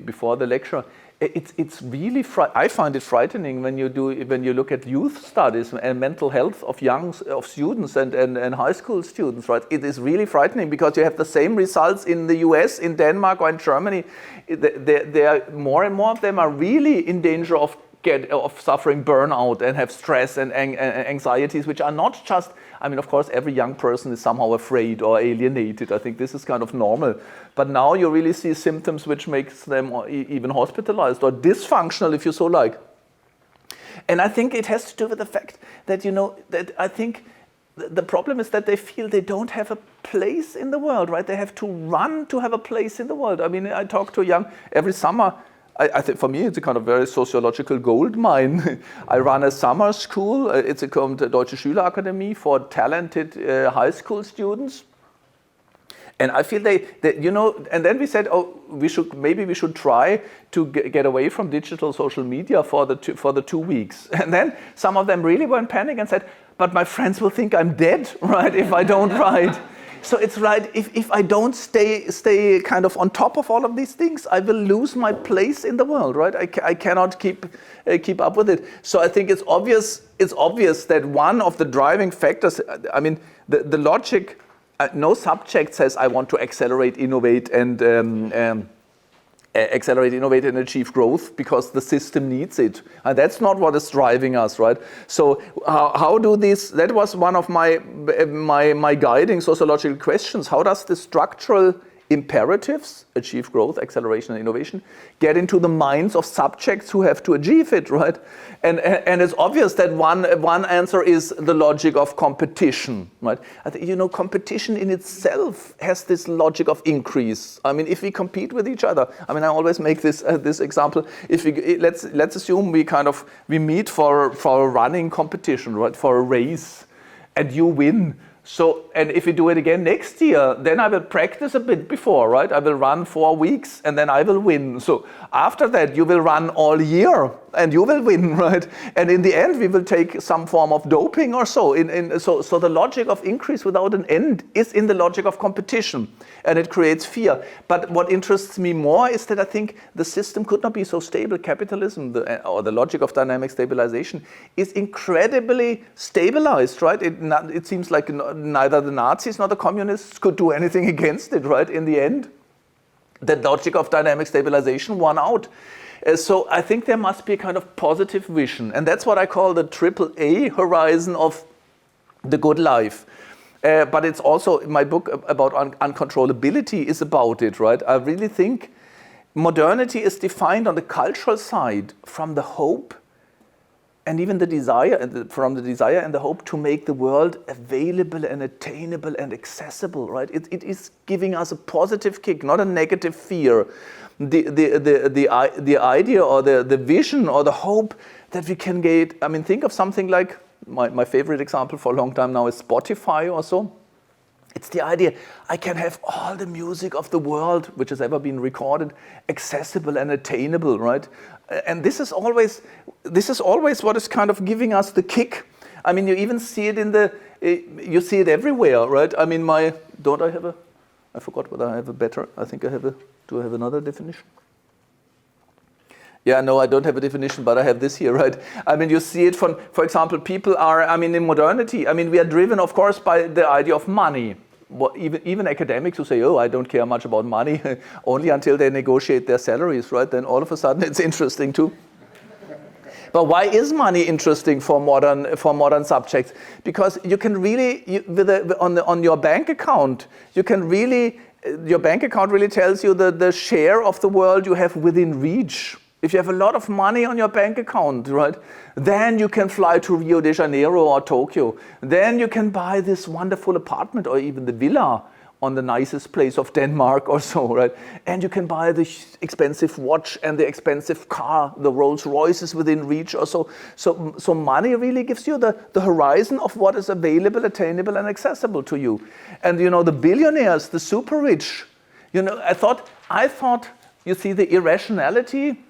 before the lecture. It's really I find it frightening when you look at youth studies and mental health of students and high school students, right? It is really frightening because you have the same results in the US, in Denmark, or in Germany. More and more of them are really in danger of suffering burnout and have stress and anxieties, which are not just. I mean, of course, every young person is somehow afraid or alienated. I think this is kind of normal. But now you really see symptoms which makes them even hospitalized or dysfunctional, if you so like. And I think it has to do with the fact that, that I think the problem is that they feel they don't have a place in the world, right? They have to run to have a place in the world. I mean, I talk to young every summer. I think for me it's a kind of very sociological gold mine. I run a summer school. It's called Deutsche Schülerakademie for talented high school students. And I feel they, you know, and then we said, oh, maybe we should try to get away from digital social media for the 2 weeks. And then some of them really were in panic and said, but my friends will think I'm dead, right, if I don't write. So it's right, if I don't stay kind of on top of all of these things, I will lose my place in the world, right? I cannot keep up with it. So I think it's obvious that one of the driving factors, I mean, the logic, no subject says I want to accelerate, innovate, and achieve growth because the system needs it. And that's not what is driving us, right? So how do these, that was one of my guiding sociological questions. How does the structural imperatives, achieve growth, acceleration, and innovation, get into the minds of subjects who have to achieve it, right? And it's obvious that one answer is the logic of competition, right? I think, you know, competition in itself has this logic of increase. I mean, if we compete with each other, I mean, I always make this example. If we let's assume we meet for a running competition, right? For a race, and you win. So, and if we do it again next year, then I will practice a bit before, right? I will run 4 weeks and then I will win. So after that, you will run all year and you will win, right? And in the end, we will take some form of doping or so. So the logic of increase without an end is in the logic of competition, and it creates fear. But what interests me more is that I think the system could not be so stable. Capitalism, or the logic of dynamic stabilization, is incredibly stabilized, right? It seems like neither the Nazis nor the communists could do anything against it, right? In the end, the logic of dynamic stabilization won out. So I think there must be a kind of positive vision, and that's what I call the AAA horizon of the good life. But it's also, my book about uncontrollability is about it, right? I really think modernity is defined on the cultural side from the hope and even the desire, from the desire and the hope to make the world available and attainable and accessible, right? It is giving us a positive kick, not a negative fear. The idea or the vision or the hope that we can get, I mean, think of something like, my favorite example for a long time now is Spotify or so. It's the idea I can have all the music of the world which has ever been recorded accessible and attainable, right? And this is always what is kind of giving us the kick. I mean, you even see it you see it everywhere, right? I mean, I forgot whether I have a better, I think I have do I have another definition? Yeah, no, I don't have a definition, but I have this here, right? I mean, you see it from, for example, people are, I mean, in modernity, I mean, we are driven, of course, by the idea of money. Even academics who say, oh, I don't care much about money, only until they negotiate their salaries, right? Then all of a sudden it's interesting too. But why is money interesting for modern subjects? Because you can really, on your bank account, you can really, your bank account really tells you the share of the world you have within reach. If you have a lot of money on your bank account, right, then you can fly to Rio de Janeiro or Tokyo. Then you can buy this wonderful apartment or even the villa on the nicest place of Denmark or so, right? And you can buy the expensive watch and the expensive car, the Rolls Royces within reach or so. So money really gives you the horizon of what is available, attainable, and accessible to you. And you know, the billionaires, the super rich, you know, I thought, you see the irrationality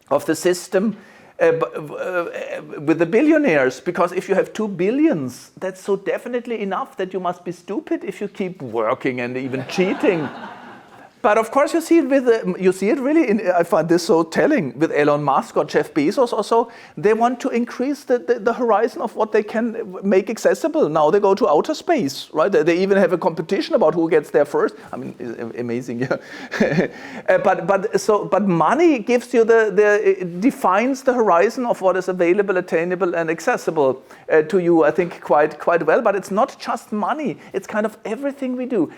of the system with the billionaires, because if you have 2 billions, that's so definitely enough that you must be stupid if you keep working and even cheating. But of course, you see it really. I find this so telling with Elon Musk or Jeff Bezos or so. They want to increase the horizon of what they can make accessible. Now they go to outer space, right? They even have a competition about who gets there first. I mean, amazing, yeah. But money gives you it defines the horizon of what is available, attainable, and accessible to you. I think quite well. But it's not just money. It's kind of everything we do.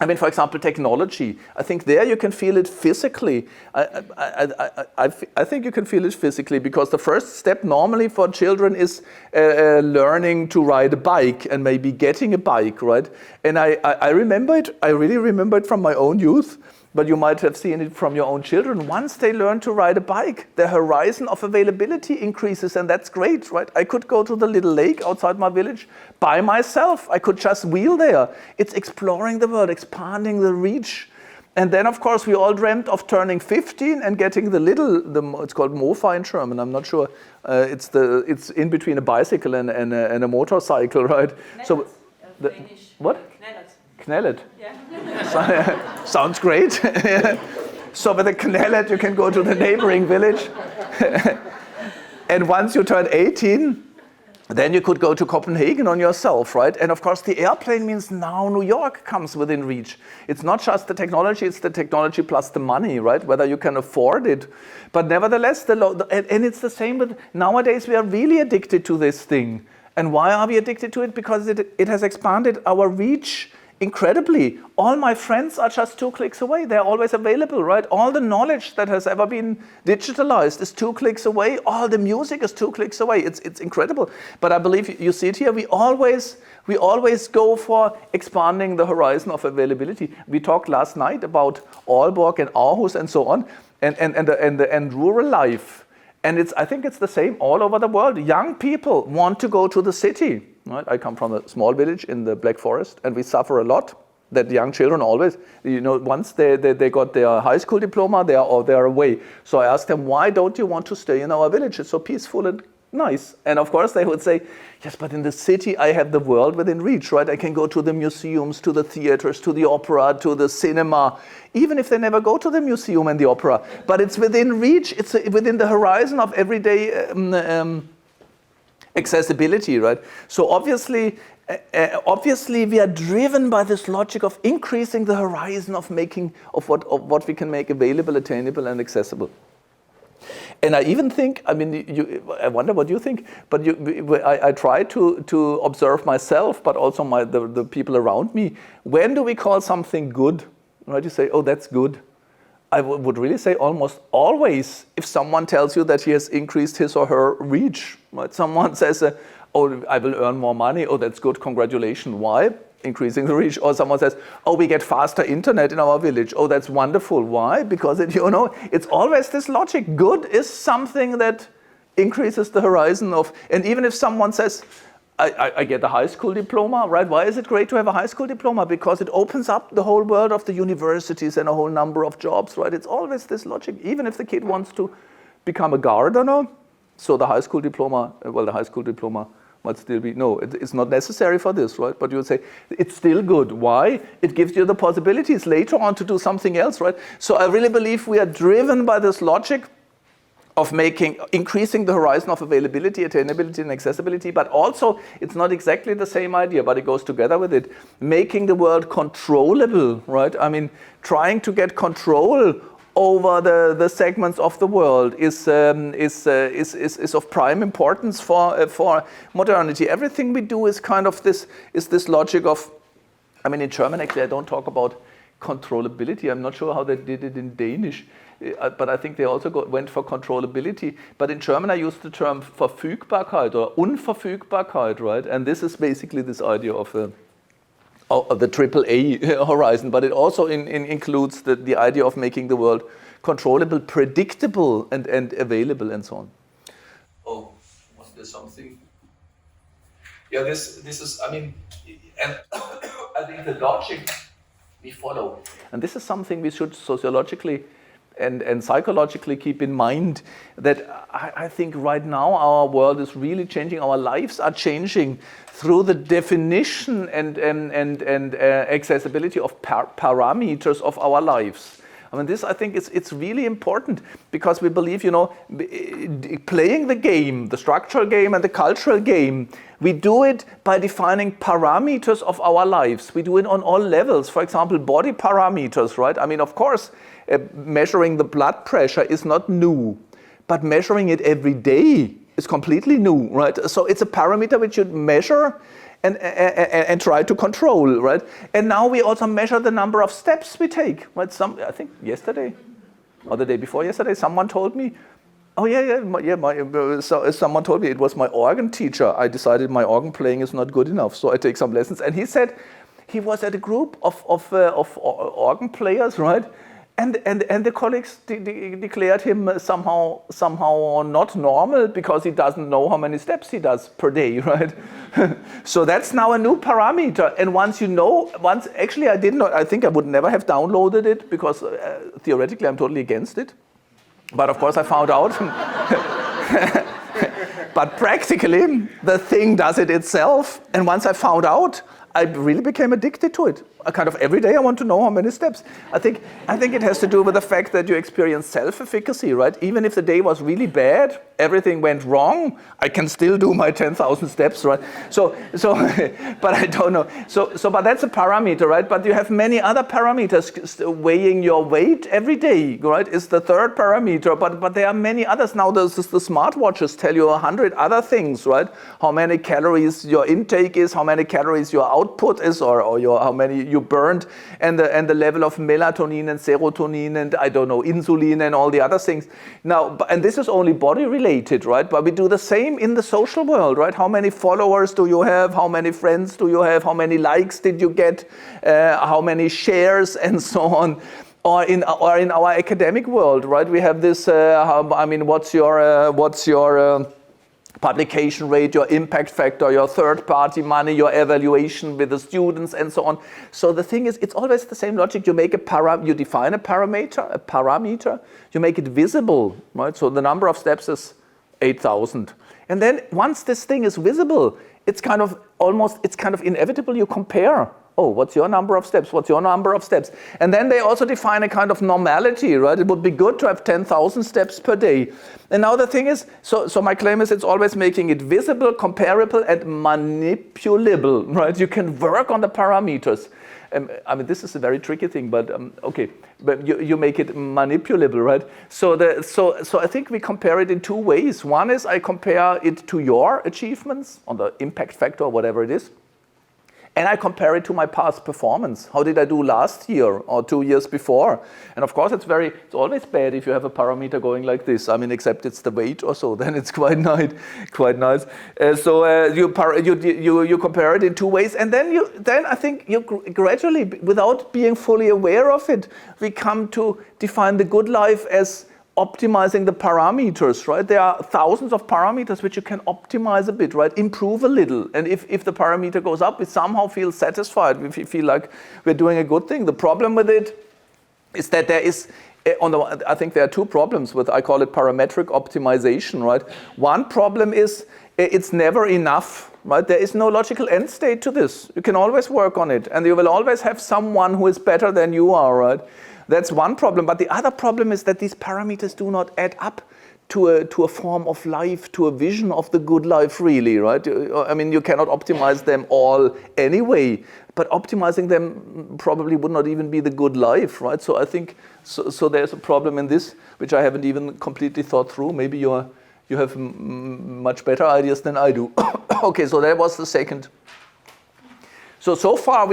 I mean, for example, technology. I think there you can feel it physically. I think you can feel it physically because the first step normally for children is learning to ride a bike and maybe getting a bike, right? And I remember it. I really remember it from my own youth. But you might have seen it from your own children. Once they learn to ride a bike, the horizon of availability increases, and that's great, right? I could go to the little lake outside my village by myself. I could just wheel there. It's exploring the world, expanding the reach. And then, of course, we all dreamt of turning 15 and getting it's called Mofa in German, I'm not sure. It's in between a bicycle and a motorcycle, right? So, what? Knellet. Yeah. Sounds great. So with a knellet you can go to the neighboring village. And once you turn 18, then you could go to Copenhagen on yourself, right? And of course the airplane means now New York comes within reach. It's not just the technology, it's the technology plus the money, right? Whether you can afford it. But nevertheless, and it's the same with nowadays we are really addicted to this thing. And why are we addicted to it? Because it has expanded our reach incredibly. All my friends are just 2 clicks away. They're always available, right? All the knowledge that has ever been digitalized is 2 clicks away. All the music is 2 clicks away. It's incredible. But I believe you see it here. We always go for expanding the horizon of availability. We talked last night about Aalborg and Aarhus and so on, and rural life. And I think it's the same all over the world. Young people want to go to the city. Right? I come from a small village in the Black Forest, and we suffer a lot. That young children always, once they got their high school diploma, they're away. So I asked them, why don't you want to stay in our village? It's so peaceful and nice. And of course they would say, yes, but in the city I have the world within reach, right? I can go to the museums, to the theaters, to the opera, to the cinema, even if they never go to the museum and the opera. But it's within reach, it's within the horizon of everyday accessibility, right? So obviously we are driven by this logic of increasing the horizon of what we can make available, attainable, and accessible. And I even think, I mean, I wonder what you think, but I try to observe myself, but also the people around me. When do we call something good? Right? You say, oh, that's good. I would really say almost always if someone tells you that he has increased his or her reach. Right? Someone says, oh, I will earn more money. Oh, that's good. Congratulations. Why? Increasing the reach. Or someone says, oh, we get faster internet in our village. Oh, that's wonderful. Why? Because it's always this logic. Good is something that increases the horizon of, and even if someone says, I get a high school diploma, right? Why is it great to have a high school diploma? Because it opens up the whole world of the universities and a whole number of jobs, right? It's always this logic. Even if the kid wants to become a gardener, so the high school diploma might still be, no, it's not necessary for this, right? But you would say, it's still good. Why? It gives you the possibilities later on to do something else, right? So I really believe we are driven by this logic of increasing the horizon of availability, attainability, and accessibility, but also, it's not exactly the same idea, but it goes together with it. Making the world controllable, right? I mean, trying to get control over the segments of the world is of prime importance for modernity. Everything we do is kind of this logic of, I mean, in German actually I don't talk about controllability. I'm not sure how they did it in Danish, but I think they also went for controllability. But in German I use the term Verfügbarkeit or Unverfügbarkeit, right? And this is basically this idea of the AAA horizon, but it also includes the idea of making the world controllable, predictable, and available, and so on. Oh, was there something? Yeah, this is, I mean, and I think the logic we follow, and this is something we should sociologically and psychologically keep in mind, that I think right now our world is really changing, our lives are changing through the definition and accessibility of parameters of our lives. I mean, this I think it's really important, because we believe, playing the game, the structural game and the cultural game, we do it by defining parameters of our lives. We do it on all levels. For example, body parameters, right? I mean, of course, measuring the blood pressure is not new, but measuring it every day is completely new, right? So it's a parameter which you measure, and try to control, right? And now we also measure the number of steps we take, right? I think yesterday or the day before yesterday, someone told me, someone told me it was my organ teacher. I decided my organ playing is not good enough, so I take some lessons. And he said he was at a group of organ players, right? And the colleagues declared him somehow not normal because he doesn't know how many steps he does per day, right? So that's now a new parameter. And actually I didn't know, I think I would never have downloaded it because theoretically I'm totally against it. But of course I found out. But practically the thing does it itself. And once I found out, I really became addicted to it. Kind of every day I want to know how many steps. I think it has to do with the fact that you experience self-efficacy, right? Even if the day was really bad, everything went wrong, I can still do my 10,000 steps, right? So, but I don't know. But that's a parameter, right? But you have many other parameters. Weighing your weight every day, right, is the third parameter. But there are many others now. The smartwatches tell you 100 other things, right? How many calories your intake is, how many calories your output is, or how many you burned, and the level of melatonin and serotonin and I don't know, insulin and all the other things. Now, and this is only body related, right? But we do the same in the social world, right? How many followers do you have? How many friends do you have? How many likes did you get? How many shares and so on? Or in our academic world, right? We have this. What's your publication rate, your impact factor, your third-party money, your evaluation with the students, and so on. So the thing is, it's always the same logic. You define a parameter, you make it visible, right? So the number of steps is 8,000. And then once this thing is visible, it's kind of inevitable you compare. Oh, what's your number of steps? What's your number of steps? And then they also define a kind of normality, right? It would be good to have 10,000 steps per day. And now the thing is, so my claim is it's always making it visible, comparable, and manipulable, right? You can work on the parameters. This is a very tricky thing, but okay. But you make it manipulable, right? So I think we compare it in two ways. One is I compare it to your achievements on the impact factor or whatever it is. And I compare it to my past performance. How did I do last year or 2 years before? And of course, it's always bad if you have a parameter going like this. Except it's the weight or so, then it's quite nice. You compare it in two ways, and then I think you gradually, without being fully aware of it, we come to define the good life as optimizing the parameters, right? There are thousands of parameters which you can optimize a bit, right? Improve a little. And if the parameter goes up, we somehow feel satisfied. We feel like we're doing a good thing. The problem with it is that there is, I think there are two problems with, I call it parametric optimization, right? One problem is it's never enough, right? There is no logical end state to this. You can always work on it, and you will always have someone who is better than you are, right? That's one problem, but the other problem is that these parameters do not add up to a form of life, to a vision of the good life, really, right? You cannot optimize them all anyway, but optimizing them probably would not even be the good life, right? So I think, so there's a problem in this, which I haven't even completely thought through. Maybe you have much better ideas than I do. Okay, so that was the second. So far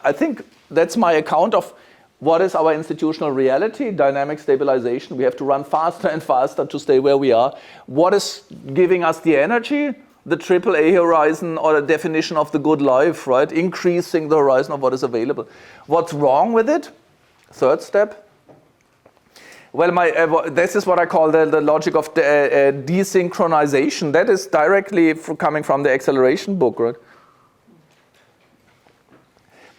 I think that's my account of what is our institutional reality, dynamic stabilization. We have to run faster and faster to stay where we are. What is giving us the energy? The AAA horizon, or the definition of the good life, right? Increasing the horizon of what is available. What's wrong with it? Third step. Well, this is what I call the logic of desynchronization. That is directly coming from the acceleration book, right?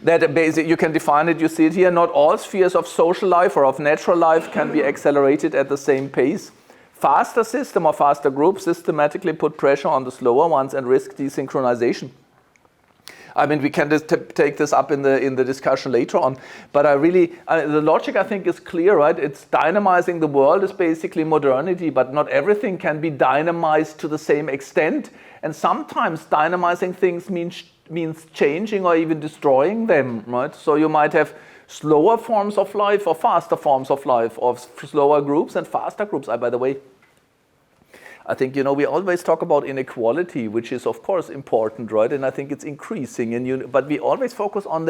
That basically, you can define it, you see it here, not all spheres of social life or of natural life can be accelerated at the same pace. Faster system or faster groups systematically put pressure on the slower ones and risk desynchronization. We can just take this up in the discussion later on, but the logic I think is clear, right? It's dynamizing the world is basically modernity, but not everything can be dynamized to the same extent, and sometimes dynamizing things means changing or even destroying them, right? So you might have slower forms of life or faster forms of life, or slower groups and faster groups. By the way, I think, we always talk about inequality, which is of course important, right? And I think it's increasing. But we always focus on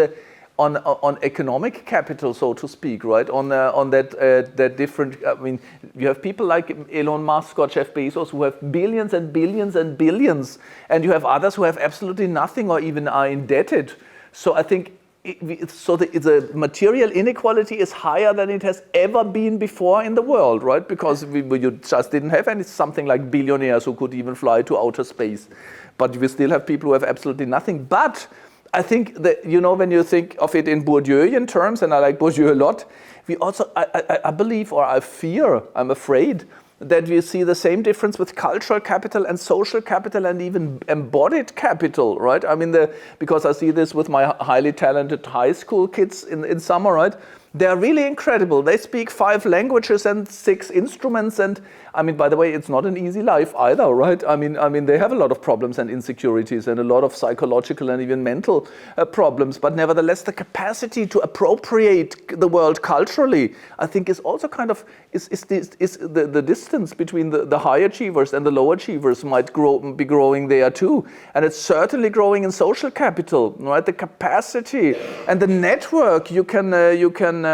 on economic capital, so to speak, right? On that different. I mean, you have people like Elon Musk or Jeff Bezos who have billions and billions and billions, and you have others who have absolutely nothing or even are indebted. So I think. The material inequality is higher than it has ever been before in the world, right? Because you just didn't have something like billionaires who could even fly to outer space. But we still have people who have absolutely nothing. But I think that, when you think of it in Bourdieuian terms, and I like Bourdieu a lot, we also, I believe, or I fear, I'm afraid, that we see the same difference with cultural capital and social capital and even embodied capital, right? I mean, because I see this with my highly talented high school kids in summer, right? They're really incredible. They speak 5 languages and 6 instruments. And I mean, by the way, it's not an easy life either, right? I mean, they have a lot of problems and insecurities and a lot of psychological and even mental problems. But nevertheless, the capacity to appropriate the world culturally, I think, is also kind of is the distance between the high achievers and the low achievers might be growing there too. And it's certainly growing in social capital, right? The capacity and the network you can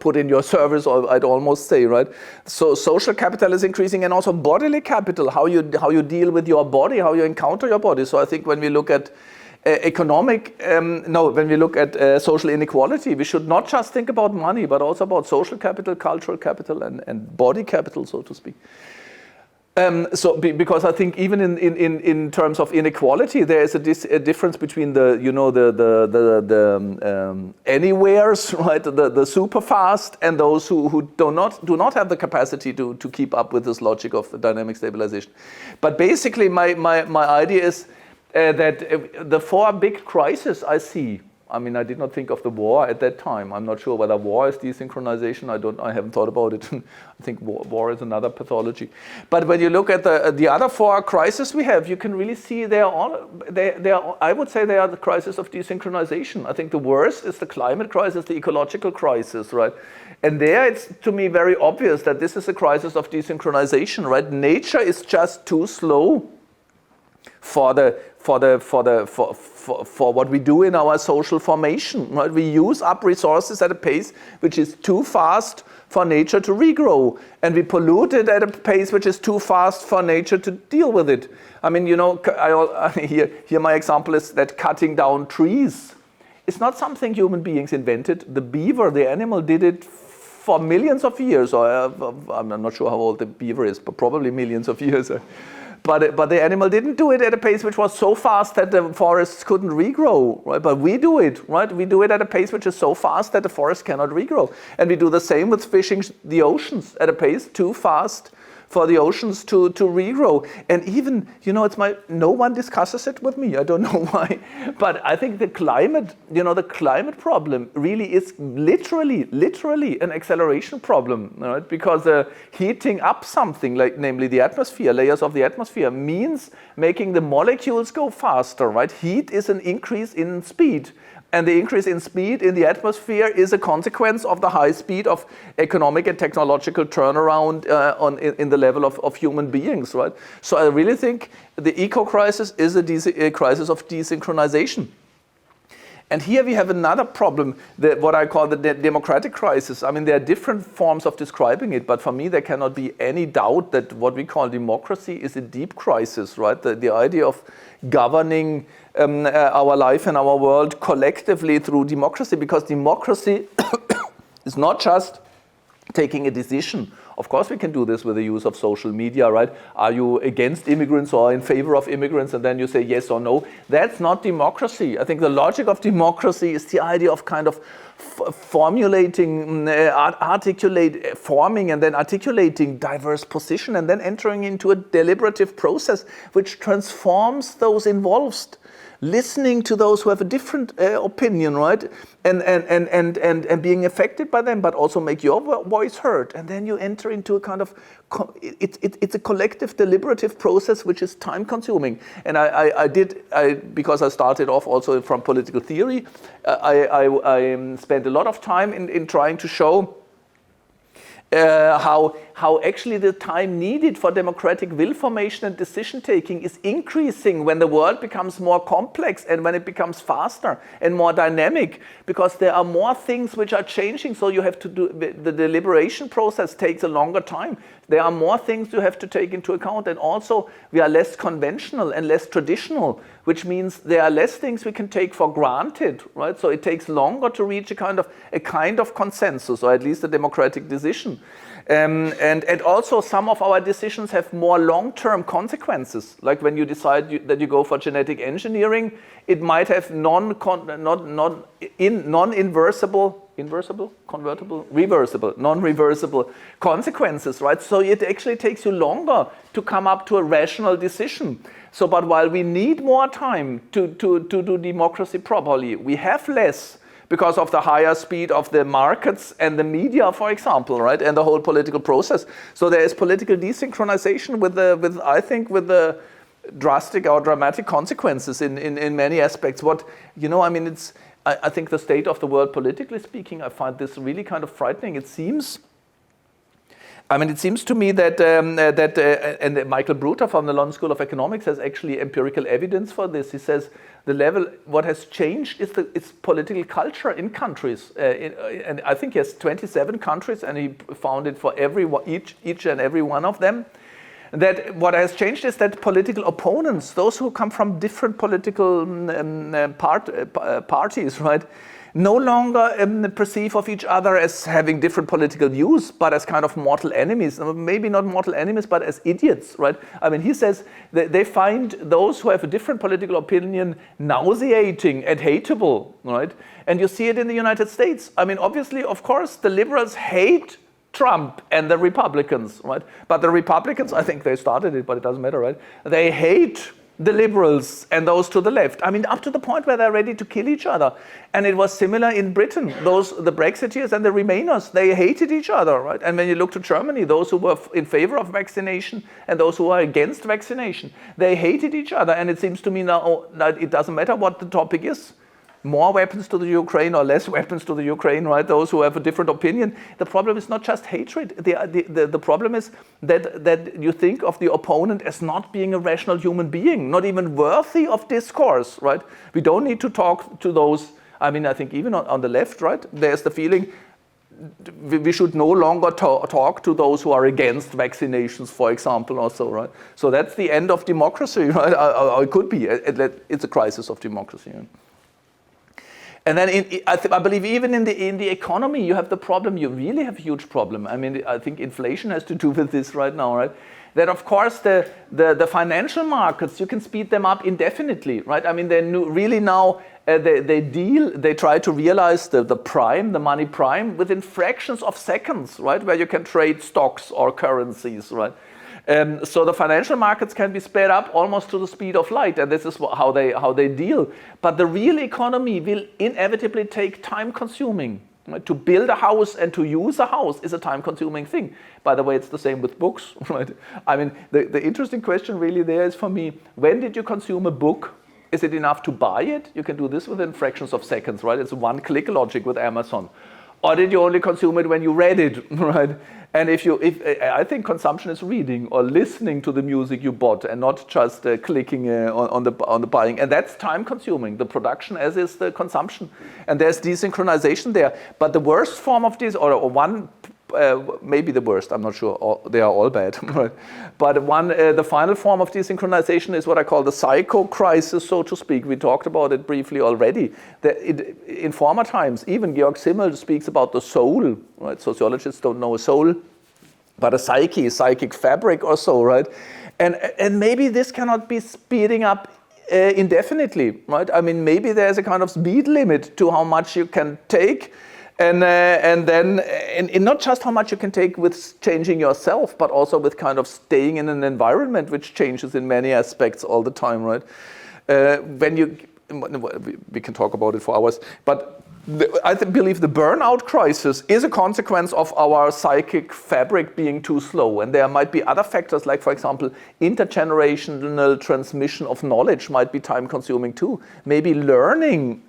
put in your service, or I'd almost say, right? So social capital is increasing, and also bodily capital, how you deal with your body, how you encounter your body. So I think when we look at when we look at social inequality, we should not just think about money, but also about social capital, cultural capital, and body capital, so to speak. Because I think even in terms of inequality, there is a difference between the anywheres, right, the super fast, and those who do not have the capacity to keep up with this logic of dynamic stabilization. But basically, my idea is that the 4 big crises I see. I mean, I did not think of the war at that time. I'm not sure whether war is desynchronization. I haven't thought about it. I think war is another pathology. But when you look at the other 4 crises we have, you can really see I would say they are the crisis of desynchronization. I think the worst is the climate crisis, the ecological crisis, right? And there it's, to me, very obvious that this is a crisis of desynchronization, right? Nature is just too slow for what we do in our social formation, right? We use up resources at a pace which is too fast for nature to regrow, and we pollute it at a pace which is too fast for nature to deal with it. I mean, here my example is that cutting down trees is not something human beings invented. The beaver, the animal, did it for millions of years, or I'm not sure how old the beaver is, but probably millions of years. But the animal didn't do it at a pace which was so fast that the forests couldn't regrow, right? But we do it, right? We do it at a pace which is so fast that the forest cannot regrow. And we do the same with fishing the oceans at a pace too fast for the oceans to regrow. And even, no one discusses it with me. I don't know why. But I think the climate problem really is literally an acceleration problem, right? Because heating up something, like namely the atmosphere, layers of the atmosphere, means making the molecules go faster, right? Heat is an increase in speed. And the increase in speed in the atmosphere is a consequence of the high speed of economic and technological turnaround in the level of human beings, right? So I really think the eco-crisis is a crisis of desynchronization. And here we have another problem, what I call the democratic crisis. I mean, there are different forms of describing it, but for me there cannot be any doubt that what we call democracy is a deep crisis, right? The idea of governing our life and our world collectively through democracy, because democracy is not just taking a decision. Of course we can do this with the use of social media, right? Are you against immigrants or in favor of immigrants? And then you say yes or no. That's not democracy. I think the logic of democracy is the idea of kind of formulating, forming and then articulating diverse position and then entering into a deliberative process which transforms those involved. Listening to those who have a different opinion, right? And being affected by them, but also make your voice heard. And then you enter into a kind of, it's a collective deliberative process which is time consuming. And because I started off also from political theory, I spent a lot of time in trying to show how actually the time needed for democratic will formation and decision taking is increasing when the world becomes more complex and when it becomes faster and more dynamic, because there are more things which are changing, so you have to do the deliberation process takes a longer time. There are more things you have to take into account, and also we are less conventional and less traditional, which means there are less things we can take for granted, right? So it takes longer to reach a kind of consensus, or at least a democratic decision. And also some of our decisions have more long-term consequences. Like when you decide that you go for genetic engineering, it might have non-reversible consequences, right? So it actually takes you longer to come up to a rational decision. So, but while we need more time to do democracy properly, we have less, because of the higher speed of the markets and the media, for example, right, and the whole political process. So there is political desynchronization with the drastic or dramatic consequences in many aspects. I think the state of the world, politically speaking, I find this really kind of frightening. It seems to me that and Michael Bruter from the London School of Economics has actually empirical evidence for this. He says what has changed is political culture in countries. And I think he has 27 countries, and he found it for each and every one of them. That what has changed is that political opponents, those who come from different political parties, right, no longer perceive of each other as having different political views, but as kind of mortal enemies. Maybe not mortal enemies, but as idiots, right? I mean, he says that they find those who have a different political opinion nauseating and hateable, right? And you see it in the United States. I mean, obviously, of course, the liberals hate Trump and the Republicans, right? But the Republicans, I think they started it, but it doesn't matter, right? They hate the liberals and those to the left. I mean, up to the point where they're ready to kill each other. And it was similar in Britain. The Brexiteers and the Remainers, they hated each other, right? And when you look to Germany, those who were in favor of vaccination and those who are against vaccination, they hated each other. And it seems to me now that it doesn't matter what the topic is. More weapons to the Ukraine or less weapons to the Ukraine, right? Those who have a different opinion. The problem is not just hatred. The problem is that you think of the opponent as not being a rational human being, not even worthy of discourse, right? We don't need to talk to those. I mean, I think even on the left, right, there's the feeling we should no longer talk to those who are against vaccinations, for example, also, right? So that's the end of democracy, right? Or it could be. It's a crisis of democracy. Right? And then I believe even in the economy, you have the problem, you really have a huge problem. I mean, I think inflation has to do with this right now, right? That of course the financial markets, you can speed them up indefinitely, right? I mean, they really now, they try to realize the money prime within fractions of seconds, right? Where you can trade stocks or currencies, right? So the financial markets can be sped up almost to the speed of light, and this is how they deal. But the real economy will inevitably take time-consuming. Right? To build a house and to use a house is a time-consuming thing. By the way, it's the same with books. Right? I mean, the interesting question really there is for me: when did you consume a book? Is it enough to buy it? You can do this within fractions of seconds, right? It's a one-click logic with Amazon. Or did you only consume it when you read it, right? And if I think consumption is reading or listening to the music you bought, and not just clicking on the buying, and that's time consuming. The production as is the consumption, and there's desynchronization there. But the worst form of this, or one. Maybe the worst, I'm not sure, they are all bad. Right? But the final form of desynchronization is what I call the psycho-crisis, so to speak. We talked about it briefly already. In former times, even Georg Simmel speaks about the soul. Right? Sociologists don't know a soul, but a psychic fabric or so, right? And maybe this cannot be speeding up indefinitely, right? I mean, maybe there's a kind of speed limit to how much you can take. And then not just how much you can take with changing yourself, but also with kind of staying in an environment which changes in many aspects all the time, right? We can talk about it for hours, but believe the burnout crisis is a consequence of our psychic fabric being too slow. And there might be other factors, like, for example, intergenerational transmission of knowledge might be time consuming too. Maybe learning,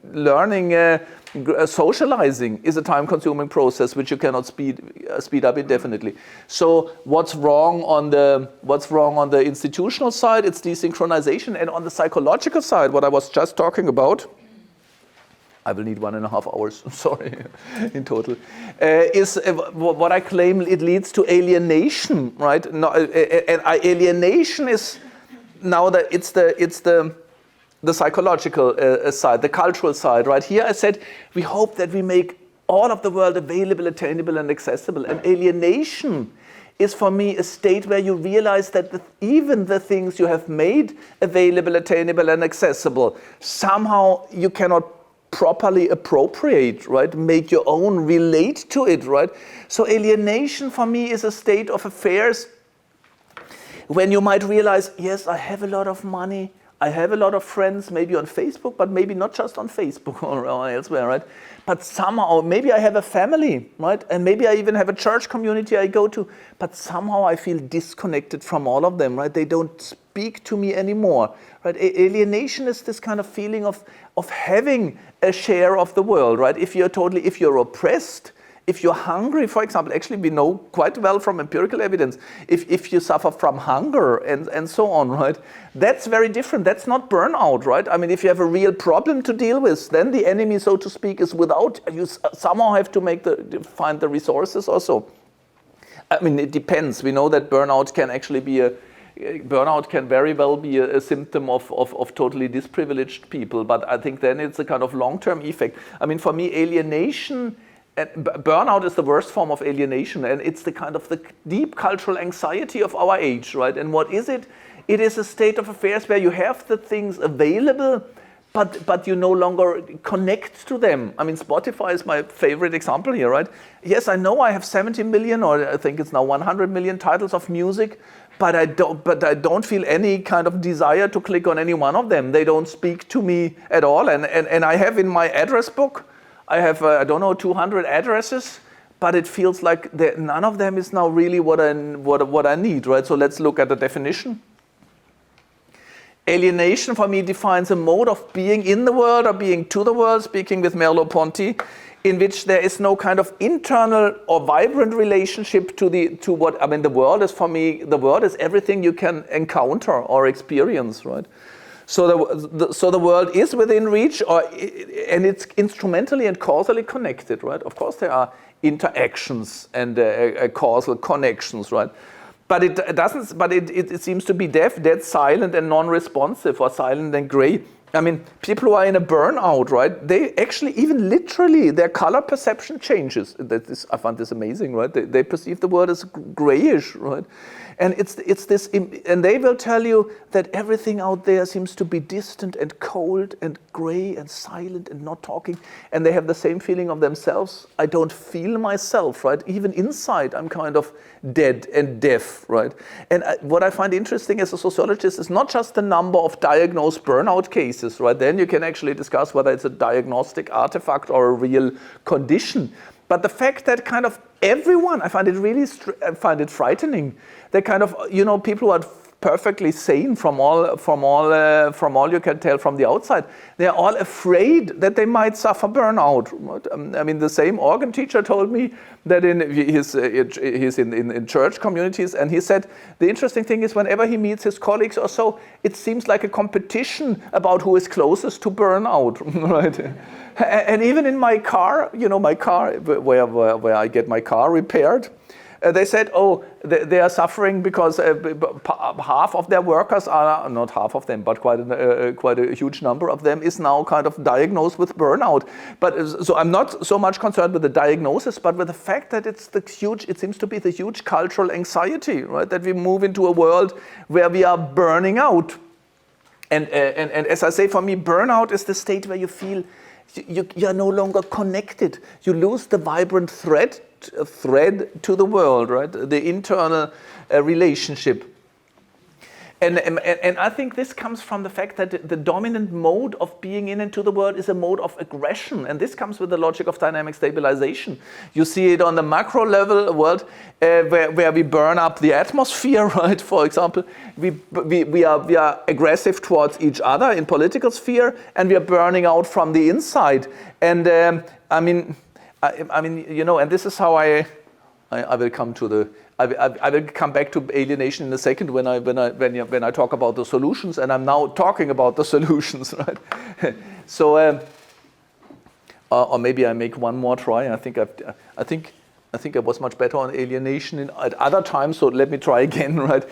socializing is a time consuming process which you cannot speed up indefinitely. So what's wrong on the institutional side? It's desynchronization. And on the psychological side, what I was just talking about, I will need 1.5 hours, sorry, in total, is what I claim it leads to alienation, right? And alienation is now that it's the psychological side, the cultural side, right? Here I said we hope that we make all of the world available, attainable, and accessible. And alienation is for me a state where you realize that even the things you have made available, attainable, and accessible, somehow you cannot properly appropriate, right? Make your own, relate to it, right? So alienation for me is a state of affairs when you might realize, yes, I have a lot of money, I have a lot of friends, maybe on Facebook, but maybe not just on Facebook or elsewhere, right? But somehow, maybe I have a family, right? And maybe I even have a church community I go to, but somehow I feel disconnected from all of them, right? They don't speak to me anymore, right? Alienation is this kind of feeling of having a share of the world, right? If you're oppressed, if you're hungry, for example, actually we know quite well from empirical evidence, if you suffer from hunger and so on, right? That's very different. That's not burnout, right? I mean, if you have a real problem to deal with, then the enemy, so to speak, is without, you somehow have to find the resources also. I mean, it depends. We know that burnout can very well be a symptom of totally disprivileged people, but I think then it's a kind of long-term effect. I mean, for me, alienation, and burnout is the worst form of alienation, and it's the kind of the deep cultural anxiety of our age, right? And what is it? It is a state of affairs where you have the things available, but you no longer connect to them. I mean, Spotify is my favorite example here, right? Yes, I know I have 70 million, or I think it's now 100 million titles of music, but I don't feel any kind of desire to click on any one of them. They don't speak to me at all. And I have in my address book, I have, 200 addresses, but it feels like none of them is now really what I need, right? So let's look at the definition. Alienation for me defines a mode of being in the world or being to the world, speaking with Merleau-Ponty, in which there is no kind of internal or vibrant relationship to what, I mean, the world is for me, the world is everything you can encounter or experience, right? So the world is within reach, and it's instrumentally and causally connected, right? Of course, there are interactions and causal connections, right? But it doesn't. But it seems to be dead, silent, and non-responsive, or silent and gray. I mean, people who are in a burnout, right? They actually, even literally, their color perception changes. I find this amazing, right? They perceive the world as grayish, right? And it's this, and they will tell you that everything out there seems to be distant and cold and gray and silent and not talking. And they have the same feeling of themselves. I don't feel myself, right? Even inside, I'm kind of dead and deaf, right? And what I find interesting as a sociologist is not just the number of diagnosed burnout cases, right? Then you can actually discuss whether it's a diagnostic artifact or a real condition. But the fact that kind of everyone, I find it frightening. That kind of, people who are perfectly sane from all you can tell from the outside, they're all afraid that they might suffer burnout. I mean, the same organ teacher told me that he's in church communities, and he said the interesting thing is whenever he meets his colleagues or so, it seems like a competition about who is closest to burnout, right? And even in my car, where I get my car repaired, they said, they are suffering because half of their workers are, not half of them, but quite a huge number of them is now kind of diagnosed with burnout. But so I'm not so much concerned with the diagnosis, but with the fact that it seems to be the huge cultural anxiety, right? That we move into a world where we are burning out. And as I say, for me, burnout is the state where you feel you are no longer connected. You lose the vibrant thread to the world, right? The internal relationship. And I think this comes from the fact that the dominant mode of being into the world is a mode of aggression. And this comes with the logic of dynamic stabilization. You see it on the macro level world where we burn up the atmosphere, right? For example, we are aggressive towards each other in political sphere, and we are burning out from the inside. And I mean, you know, and this is how I will come to the. I will come back to alienation in a second when I talk about the solutions, and I'm now talking about the solutions, right? So, or maybe I make one more try. I think I was much better on alienation at other times. So let me try again, right?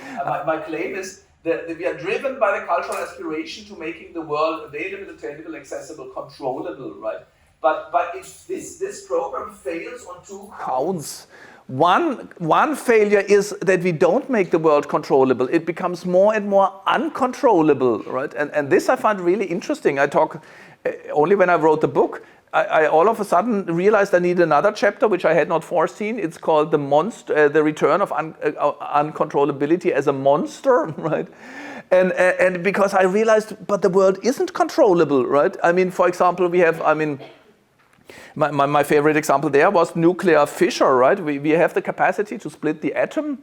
My claim is that we are driven by the cultural aspiration to making the world available, attainable, accessible, controllable, right? But if this program fails on two counts. One failure is that we don't make the world controllable. It becomes more and more uncontrollable, right? And this I find really interesting. I talk only when I wrote the book. I all of a sudden realized I need another chapter which I had not foreseen. It's called the return of uncontrollability as a monster, right? And because I realized, but the world isn't controllable, right? I mean, for example, we have, my favorite example there was nuclear fission, right? We have the capacity to split the atom.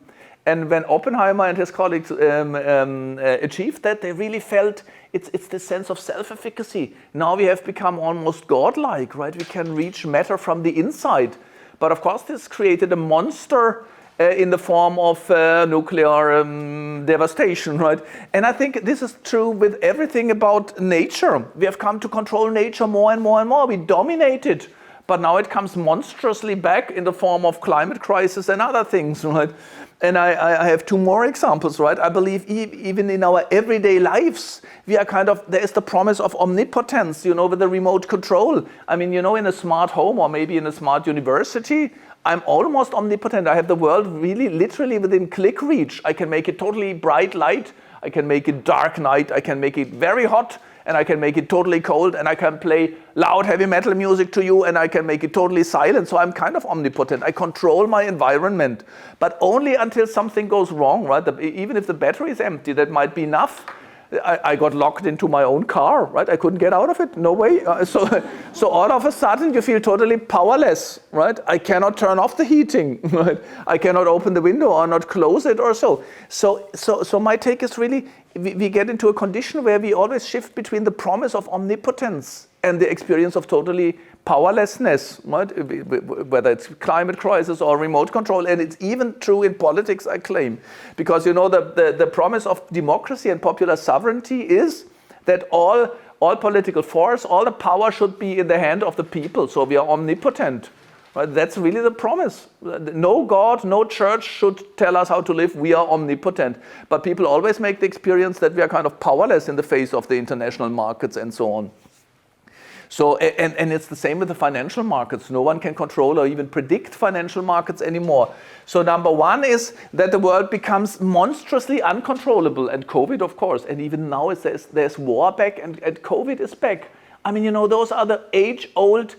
And when Oppenheimer and his colleagues achieved that, they really felt it's this sense of self-efficacy. Now we have become almost godlike, right? We can reach matter from the inside. But of course, this created a monster in the form of nuclear devastation, right? And I think this is true with everything about nature. We have come to control nature more and more and more. We dominate it, but now it comes monstrously back in the form of climate crisis and other things, right? And I have two more examples, right? I believe even in our everyday lives, we are there is the promise of omnipotence, you know, with the remote control. I mean, you know, in a smart home or maybe in a smart university, I'm almost omnipotent. I have the world really literally within click reach. I can make it totally bright light. I can make it dark night. I can make it very hot, and I can make it totally cold, and I can play loud heavy metal music to you, and I can make it totally silent. So I'm kind of omnipotent. I control my environment, but only until something goes wrong, right? Even if the battery is empty, that might be enough. I got locked into my own car, right? I couldn't get out of it, no way. So all of a sudden you feel totally powerless, right? I cannot turn off the heating, right? I cannot open the window or not close it or so. So my take is really, we get into a condition where we always shift between the promise of omnipotence and the experience of totally powerlessness, right? Whether it's climate crisis or remote control, and it's even true in politics, I claim. Because you know the promise of democracy and popular sovereignty is that all political force, all the power should be in the hand of the people, so we are omnipotent. Right? That's really the promise. No God, no church should tell us how to live. We are omnipotent. But people always make the experience that we are kind of powerless in the face of the international markets and so on. So, and it's the same with the financial markets. No one can control or even predict financial markets anymore. So number one is that the world becomes monstrously uncontrollable. And COVID, of course, and even now there's war back and COVID is back. I mean, you know, those are the age-old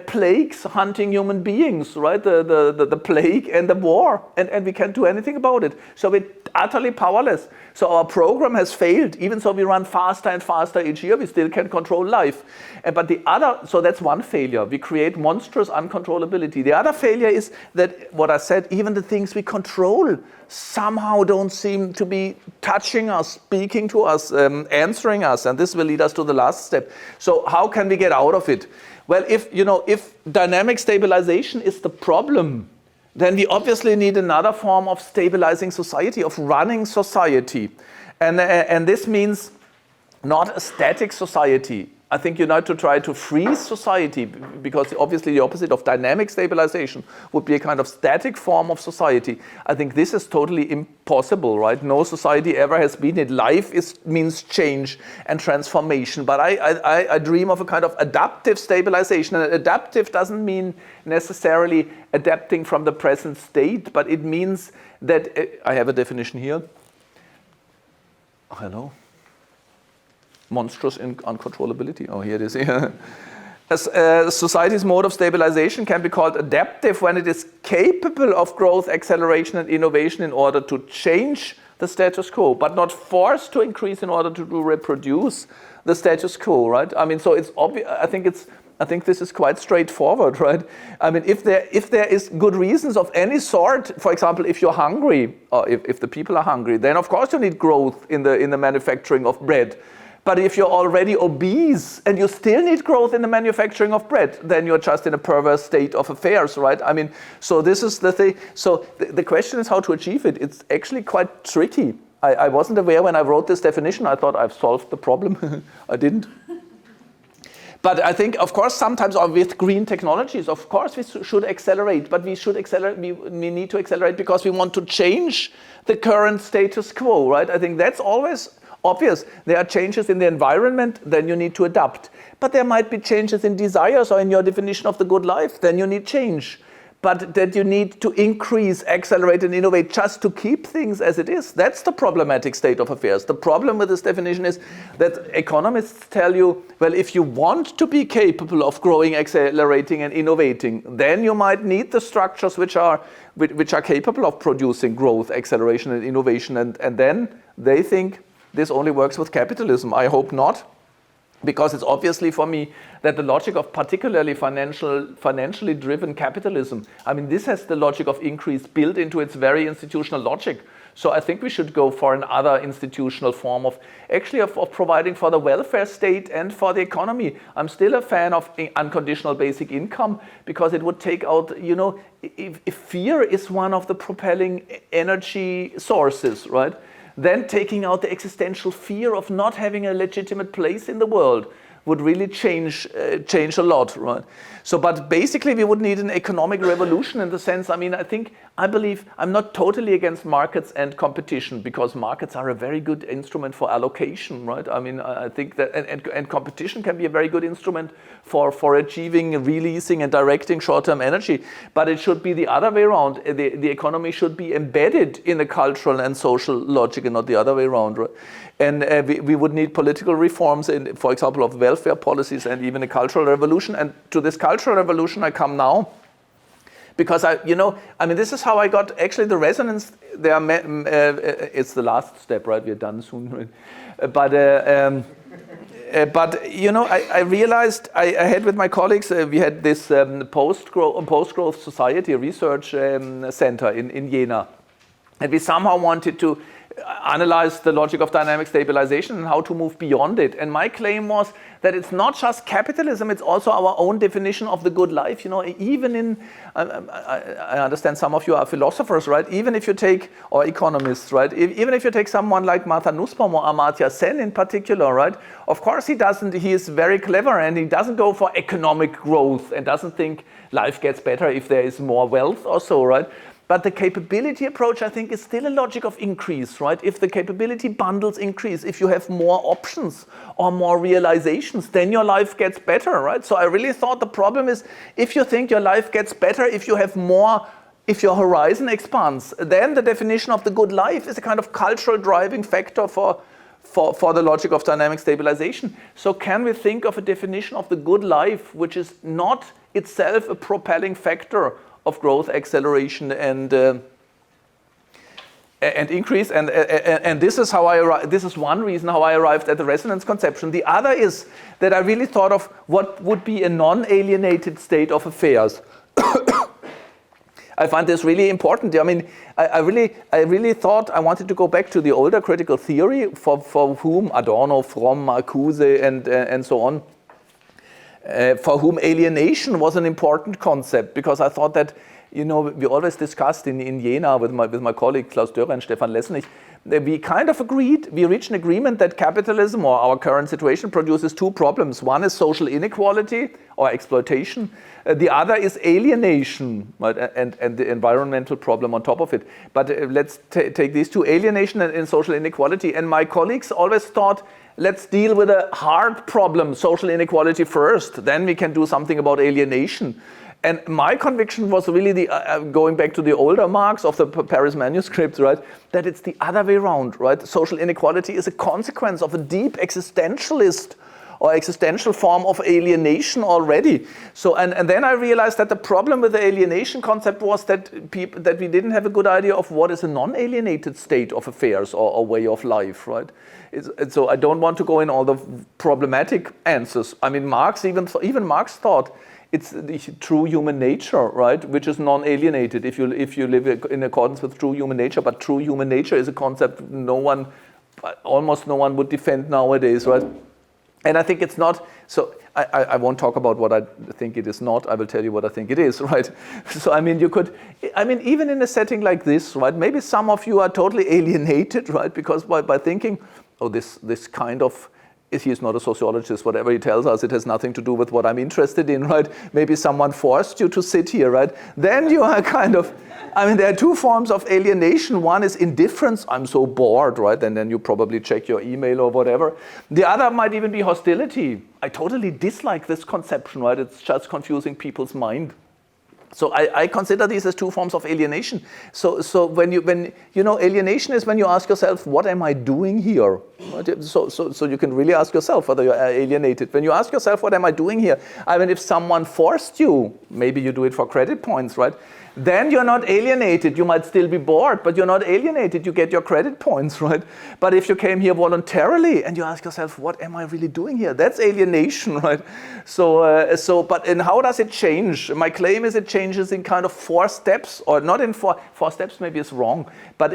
plagues hunting human beings, right? The plague and the war, and we can't do anything about it. So we're utterly powerless. So our program has failed. Even so we run faster and faster each year, we still can't control life. So that's one failure. We create monstrous uncontrollability. The other failure is that, what I said, even the things we control somehow don't seem to be touching us, speaking to us, answering us. And this will lead us to the last step. So how can we get out of it? Well, if dynamic stabilization is the problem, then we obviously need another form of stabilizing society, of running society. And this means not a static society. I think you need to try to freeze society, because obviously the opposite of dynamic stabilization would be a kind of static form of society. I think this is totally impossible, right? No society ever has been it. Life means change and transformation. But I dream of a kind of adaptive stabilization. And adaptive doesn't mean necessarily adapting from the present state, but it means that, I have a definition here. Hello? Monstrous uncontrollability. Oh, here it is. As society's mode of stabilization can be called adaptive when it is capable of growth, acceleration, and innovation in order to change the status quo, but not forced to increase in order to reproduce the status quo, right? I mean, so it's obvious. I think this is quite straightforward, right? I mean, if there is good reasons of any sort, for example, if you're hungry, or if the people are hungry, then of course you need growth in the manufacturing of bread. But if you're already obese and you still need growth in the manufacturing of bread, then you're just in a perverse state of affairs, right? I mean, so this is the thing. So the question is how to achieve it. It's actually quite tricky. I wasn't aware when I wrote this definition. I thought I've solved the problem. I didn't. But I think, of course, sometimes with green technologies, of course, we should accelerate. But we should accelerate. We need to accelerate because we want to change the current status quo, right? I think that's always obvious. There are changes in the environment, then you need to adapt. But there might be changes in desires or in your definition of the good life, then you need change. But that you need to increase, accelerate, and innovate just to keep things as it is. That's the problematic state of affairs. The problem with this definition is that economists tell you, well, if you want to be capable of growing, accelerating, and innovating, then you might need the structures which are capable of producing growth, acceleration, and innovation. And then they think this only works with capitalism. I hope not. Because it's obviously for me that the logic of particularly financially driven capitalism, I mean, this has the logic of increase built into its very institutional logic. So I think we should go for another institutional form of providing for the welfare state and for the economy. I'm still a fan of unconditional basic income because it would take out, if fear is one of the propelling energy sources, right? Then taking out the existential fear of not having a legitimate place in the world would really change a lot, right? So, but basically we would need an economic revolution in the sense, I believe, I'm not totally against markets and competition because markets are a very good instrument for allocation, right? I mean, I think that, and competition can be a very good instrument for achieving, releasing and directing short-term energy, but it should be the other way around. The economy should be embedded in a cultural and social logic and not the other way around, right? And we would need political reforms, for example, of welfare policies and even a cultural revolution. And to this cultural revolution I come now because this is how I got actually the resonance. It's the last step, right? We're done soon, right? But I realized I had with my colleagues, we had this post-growth society research center in Jena. And we somehow wanted to analyze the logic of dynamic stabilization and how to move beyond it. And my claim was that it's not just capitalism, it's also our own definition of the good life. Even in, I understand some of you are philosophers, right? Even if you take, or economists, right? Even if you take someone like Martha Nussbaum or Amartya Sen in particular, right? Of course he is very clever and he doesn't go for economic growth and doesn't think life gets better if there is more wealth or so, right? But the capability approach, I think, is still a logic of increase, right? If the capability bundles increase, if you have more options or more realizations, then your life gets better, right? So I really thought the problem is if you think your life gets better, if you have more, if your horizon expands, then the definition of the good life is a kind of cultural driving factor for the logic of dynamic stabilization. So can we think of a definition of the good life which is not itself a propelling factor of growth, acceleration, and increase, and this is how this is one reason how I arrived at the resonance conception. The other is that I really thought of what would be a non-alienated state of affairs. I find this really important. I mean, I really thought I wanted to go back to the older critical theory for whom Adorno, Fromm, Marcuse, and so on. For whom alienation was an important concept, because I thought that, we always discussed in Jena with my colleague Klaus Dörrer and Stefan Lesnich, we kind of we reached an agreement that capitalism or our current situation produces two problems. One is social inequality or exploitation. The other is alienation, right? and the environmental problem on top of it. But let's take these two, alienation and social inequality. And my colleagues always thought, let's deal with a hard problem, social inequality first, then we can do something about alienation. And my conviction was really going back to the older marks of the Paris manuscripts, right? That it's the other way around, right? Social inequality is a consequence of a deep existentialist or existential form of alienation already. So, and then I realized that the problem with the alienation concept was that we didn't have a good idea of what is a non-alienated state of affairs or way of life, right? And so I don't want to go in all the problematic answers. I mean, Marx, even Marx thought it's the true human nature, right, which is non-alienated if you live in accordance with true human nature. But true human nature is a concept almost no one would defend nowadays, right? And I think it's not. So I won't talk about what I think it is not. I will tell you what I think it is, right? So I mean, even in a setting like this, right? Maybe some of you are totally alienated, right? Because by thinking, oh, this kind of. If he's not a sociologist, whatever he tells us, it has nothing to do with what I'm interested in, right? Maybe someone forced you to sit here, right? Then you are kind of, there are two forms of alienation. One is indifference, I'm so bored, right? And then you probably check your email or whatever. The other might even be hostility. I totally dislike this conception, right? It's just confusing people's mind. So I consider these as two forms of alienation. So when alienation is when you ask yourself, what am I doing here? Right? So you can really ask yourself whether you're alienated. When you ask yourself, what am I doing here? If someone forced you, maybe you do it for credit points, right? Then you're not alienated. You might still be bored, but you're not alienated. You get your credit points, right? But if you came here voluntarily and you ask yourself, what am I really doing here? That's alienation, right? And how does it change? My claim is it changes in kind of 4 steps, or not in 4 steps, maybe it's wrong. But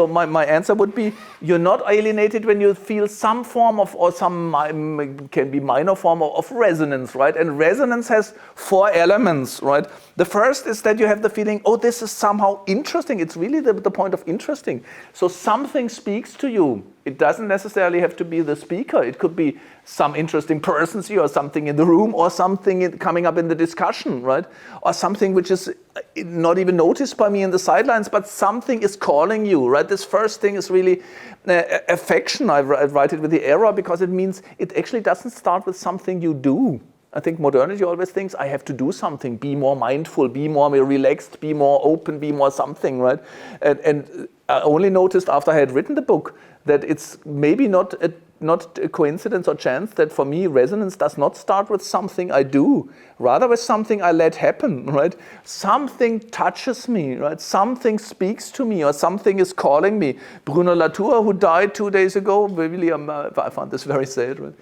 my answer would be, you're not alienated when you feel some form of, or some can be minor form of resonance, right? And resonance has 4 elements, right? The first is that you have the feeling, oh, this is somehow interesting. It's really the point of interesting. So something speaks to you. It doesn't necessarily have to be the speaker. It could be some interesting person here, or something in the room, or something coming up in the discussion, right? Or something which is not even noticed by me in the sidelines, but something is calling you, right? This first thing is really affection. I write it with the arrow because it means it actually doesn't start with something you do. I think modernity always thinks I have to do something, be more mindful, be more relaxed, be more open, be more something, right? And I only noticed after I had written the book that it's maybe not a coincidence or chance that for me resonance does not start with something I do, rather with something I let happen, right? Something touches me, right? Something speaks to me, or something is calling me. Bruno Latour, who died 2 days ago, really, I found this very sad, right?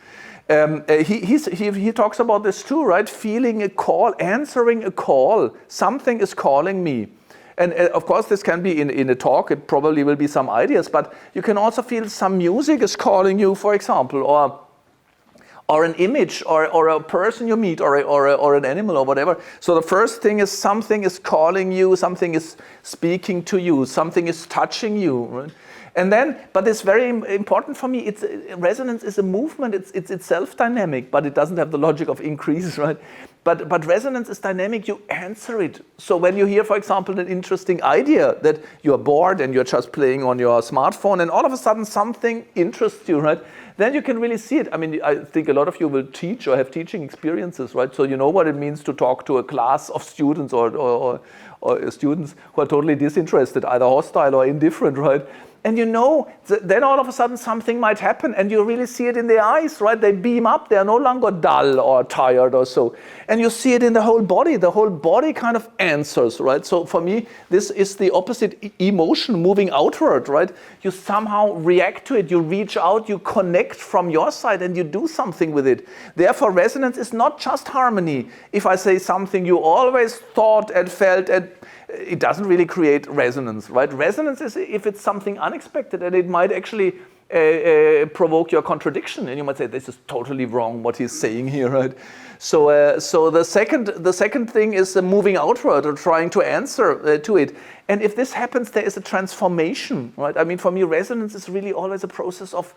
He talks about this too, right? Feeling a call, answering a call. Something is calling me. And of course, this can be in a talk. It probably will be some ideas, but you can also feel some music is calling you, for example, or an image, or a person you meet, or an animal, or whatever. So the first thing is something is calling you, something is speaking to you, something is touching you, right? And then, but it's very important for me, resonance is a movement, it's itself dynamic, but it doesn't have the logic of increase, right? But resonance is dynamic, you answer it. So when you hear, for example, an interesting idea that you're bored and you're just playing on your smartphone and all of a sudden something interests you, right? Then you can really see it. I think a lot of you will teach or have teaching experiences, right? So you know what it means to talk to a class of students or students who are totally disinterested, either hostile or indifferent, right? And then all of a sudden something might happen and you really see it in their eyes, right? They beam up, they are no longer dull or tired or so. And you see it in the whole body kind of answers, right? So for me, this is the opposite emotion moving outward, right? You somehow react to it, you reach out, you connect from your side and you do something with it. Therefore, resonance is not just harmony. If I say something you always thought and felt, and it doesn't really create resonance, right? Resonance is if it's something unexpected and it might actually provoke your contradiction, and you might say, this is totally wrong what he's saying here, right? So the second thing is moving outward or trying to answer to it. And if this happens, there is a transformation, right? For me, resonance is really always a process of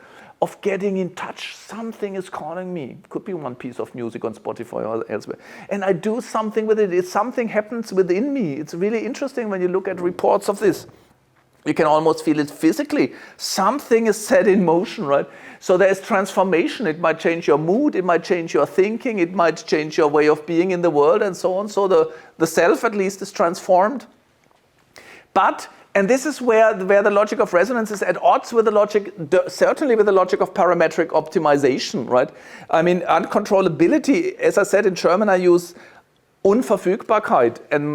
getting in touch. Something is calling me. Could be one piece of music on Spotify or elsewhere. And I do something with it. Something happens within me. It's really interesting when you look at reports of this. You can almost feel it physically. Something is set in motion, right? So there is transformation. It might change your mood. It might change your thinking. It might change your way of being in the world and so on. So the self, at least, is transformed. But And this is where the logic of resonance is at odds with the logic, certainly with the logic of parametric optimization, right? I mean, uncontrollability, as I said in German, I use Unverfügbarkeit, and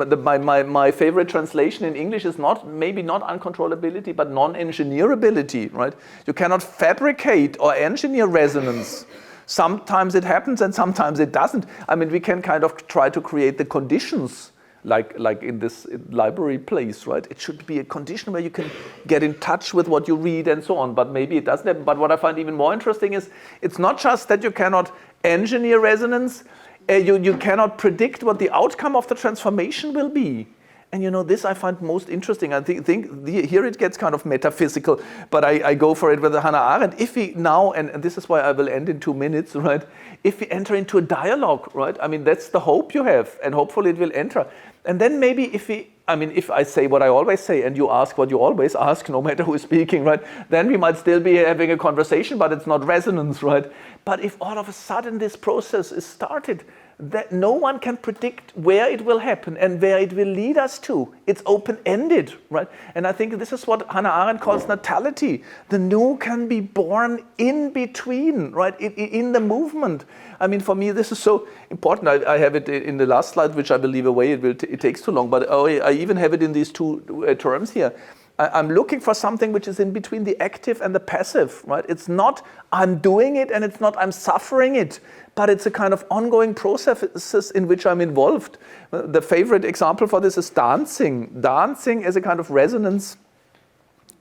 my favorite translation in English is maybe not uncontrollability, but non-engineerability, right? You cannot fabricate or engineer resonance. Sometimes it happens and sometimes it doesn't. I mean, we can kind of try to create the conditions, like in this library place, right? It should be a condition where you can get in touch with what you read and so on, but maybe it doesn't happen. But what I find even more interesting is it's not just that you cannot engineer resonance, you cannot predict what the outcome of the transformation will be. And you know, this I find most interesting. I think here it gets kind of metaphysical, but I go for it with Hannah Arendt. If we now, and this is why I will end in 2 minutes, right? If we enter into a dialogue, right? I mean, that's the hope you have, and hopefully it will enter. And then maybe if I say what I always say, and you ask what you always ask, no matter who is speaking, right? Then we might still be having a conversation, but it's not resonance, right? But if all of a sudden this process is started, that no one can predict where it will happen and where it will lead us to. It's open-ended, right? And I think this is what Hannah Arendt calls natality. The new can be born in between, right? In the movement. I mean, for me, this is so important. I have it in the last slide, which I will leave away. It takes too long, but I even have it in these two terms here. I'm looking for something which is in between the active and the passive, right? It's not I'm doing it and it's not I'm suffering it, but it's a kind of ongoing process in which I'm involved. The favorite example for this is dancing. Dancing is a kind of resonance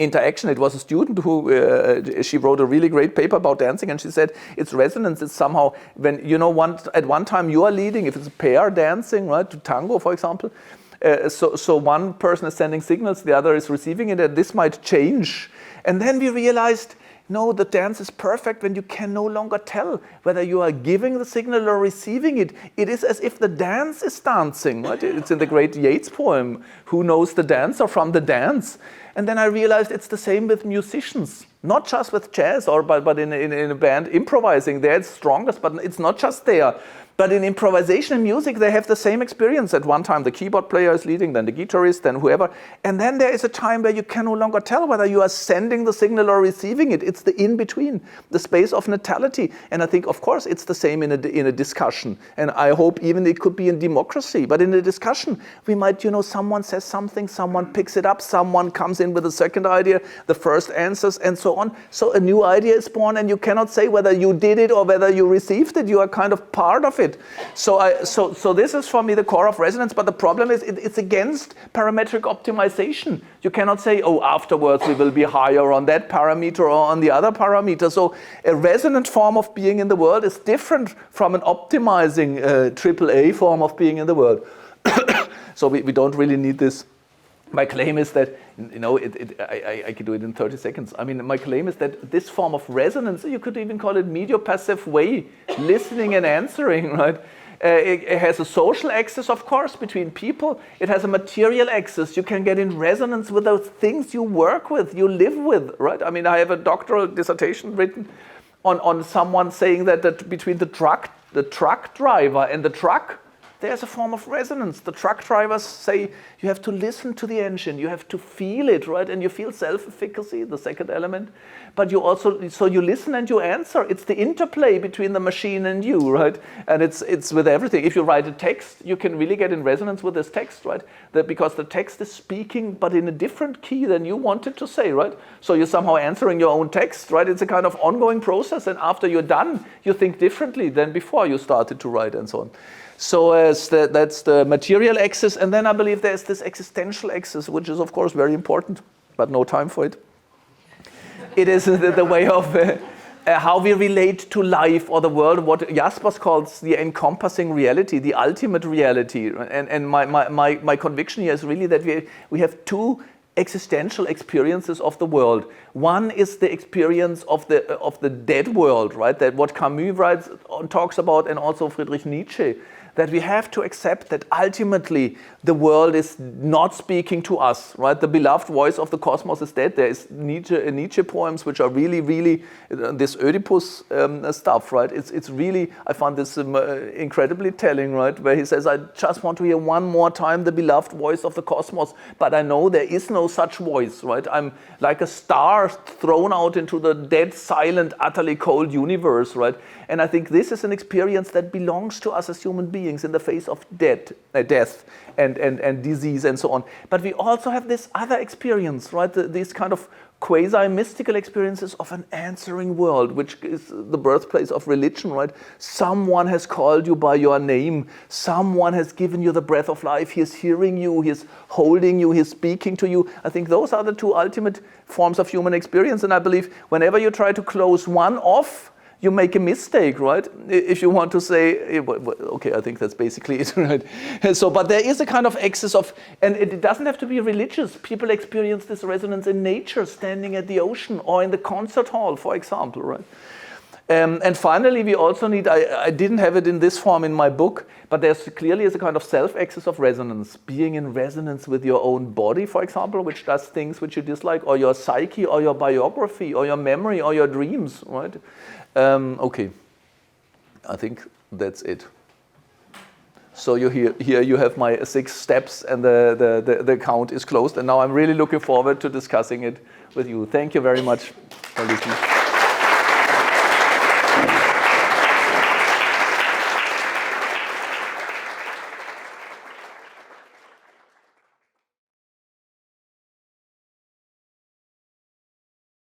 interaction. It was a student who, she wrote a really great paper about dancing, and she said it's resonance. It's somehow when, you know, at one time you are leading, if it's a pair dancing, right, to tango, for example, so one person is sending signals, the other is receiving it, and this might change. And then we realized, no, the dance is perfect when you can no longer tell whether you are giving the signal or receiving it. It is as if the dance is dancing, right? It's in the great Yeats poem, who knows the dancer from the dance? And then I realized it's the same with musicians, not just with jazz but in a band improvising. There it's strongest, but it's not just there. But in improvisation and music, they have the same experience. At one time, the keyboard player is leading, then the guitarist, then whoever. And then there is a time where you can no longer tell whether you are sending the signal or receiving it. It's the in-between, the space of natality. And I think, of course, it's the same in a discussion. And I hope even it could be in democracy. But in a discussion, we might, you know, someone says something, someone picks it up, someone comes in with a second idea, the first answers, and so on. So a new idea is born, and you cannot say whether you did it or whether you received it. You are kind of part of it. So this is for me the core of resonance, but the problem is it's against parametric optimization. You cannot say, oh, afterwards we will be higher on that parameter or on the other parameter. So a resonant form of being in the world is different from an optimizing AAA form of being in the world. So we don't really need this. My claim is that, you know, I could do it in 30 seconds. I mean, my claim is that this form of resonance, you could even call it mediopassive way, listening and answering, right? It has a social axis, of course, between people. It has a material axis. You can get in resonance with those things you work with, you live with, right? I mean, I have a doctoral dissertation written on someone saying that between the truck driver and the truck, there's a form of resonance. The truck drivers say you have to listen to the engine, you have to feel it, right? And you feel self-efficacy, the second element. But you also, so you listen and you answer. It's the interplay between the machine and you, right? And it's with everything. If you write a text, you can really get in resonance with this text, right? Because the text is speaking, but in a different key than you wanted to say, right? So you're somehow answering your own text, right? It's a kind of ongoing process. And after you're done, you think differently than before you started to write and so on. So that's the material axis, and then I believe there's this existential axis, which is of course very important, but no time for it. It is the way of how we relate to life or the world, what Jaspers calls the encompassing reality, the ultimate reality. And my conviction here is really that we have two existential experiences of the world. One is the experience of the dead world, right? That what Camus talks about, and also Friedrich Nietzsche. that we have to accept that ultimately the world is not speaking to us, right? The beloved voice of the cosmos is dead. There is Nietzsche poems which are really this Oedipus stuff, right? It's really, I found this incredibly telling, right? Where he says, I just want to hear one more time the beloved voice of the cosmos, but I know there is no such voice, right? I'm like a star thrown out into the dead, silent, utterly cold universe, right? And I think this is an experience that belongs to us as human beings in the face of death and disease and so on. But we also have this other experience, right? These kind of quasi-mystical experiences of an answering world, which is the birthplace of religion, right? Someone has called you by your name. Someone has given you the breath of life. He is hearing you. He is holding you. He is speaking to you. I think those are the two ultimate forms of human experience. And I believe whenever you try to close one off, you make a mistake, right? If you want to say, okay, I think that's basically it, right? So, but there is a kind of excess of, and it doesn't have to be religious. People experience this resonance in nature, standing at the ocean or in the concert hall, for example, right? And finally, we also need, I didn't have it in this form in my book, but there's clearly is a kind of self-access of resonance, being in resonance with your own body, for example, which does things which you dislike, or your psyche, or your biography, or your memory, or your dreams, right? Okay, I think that's it. So here you have my 6 steps, and the account is closed, and now I'm really looking forward to discussing it with you. Thank you very much for listening.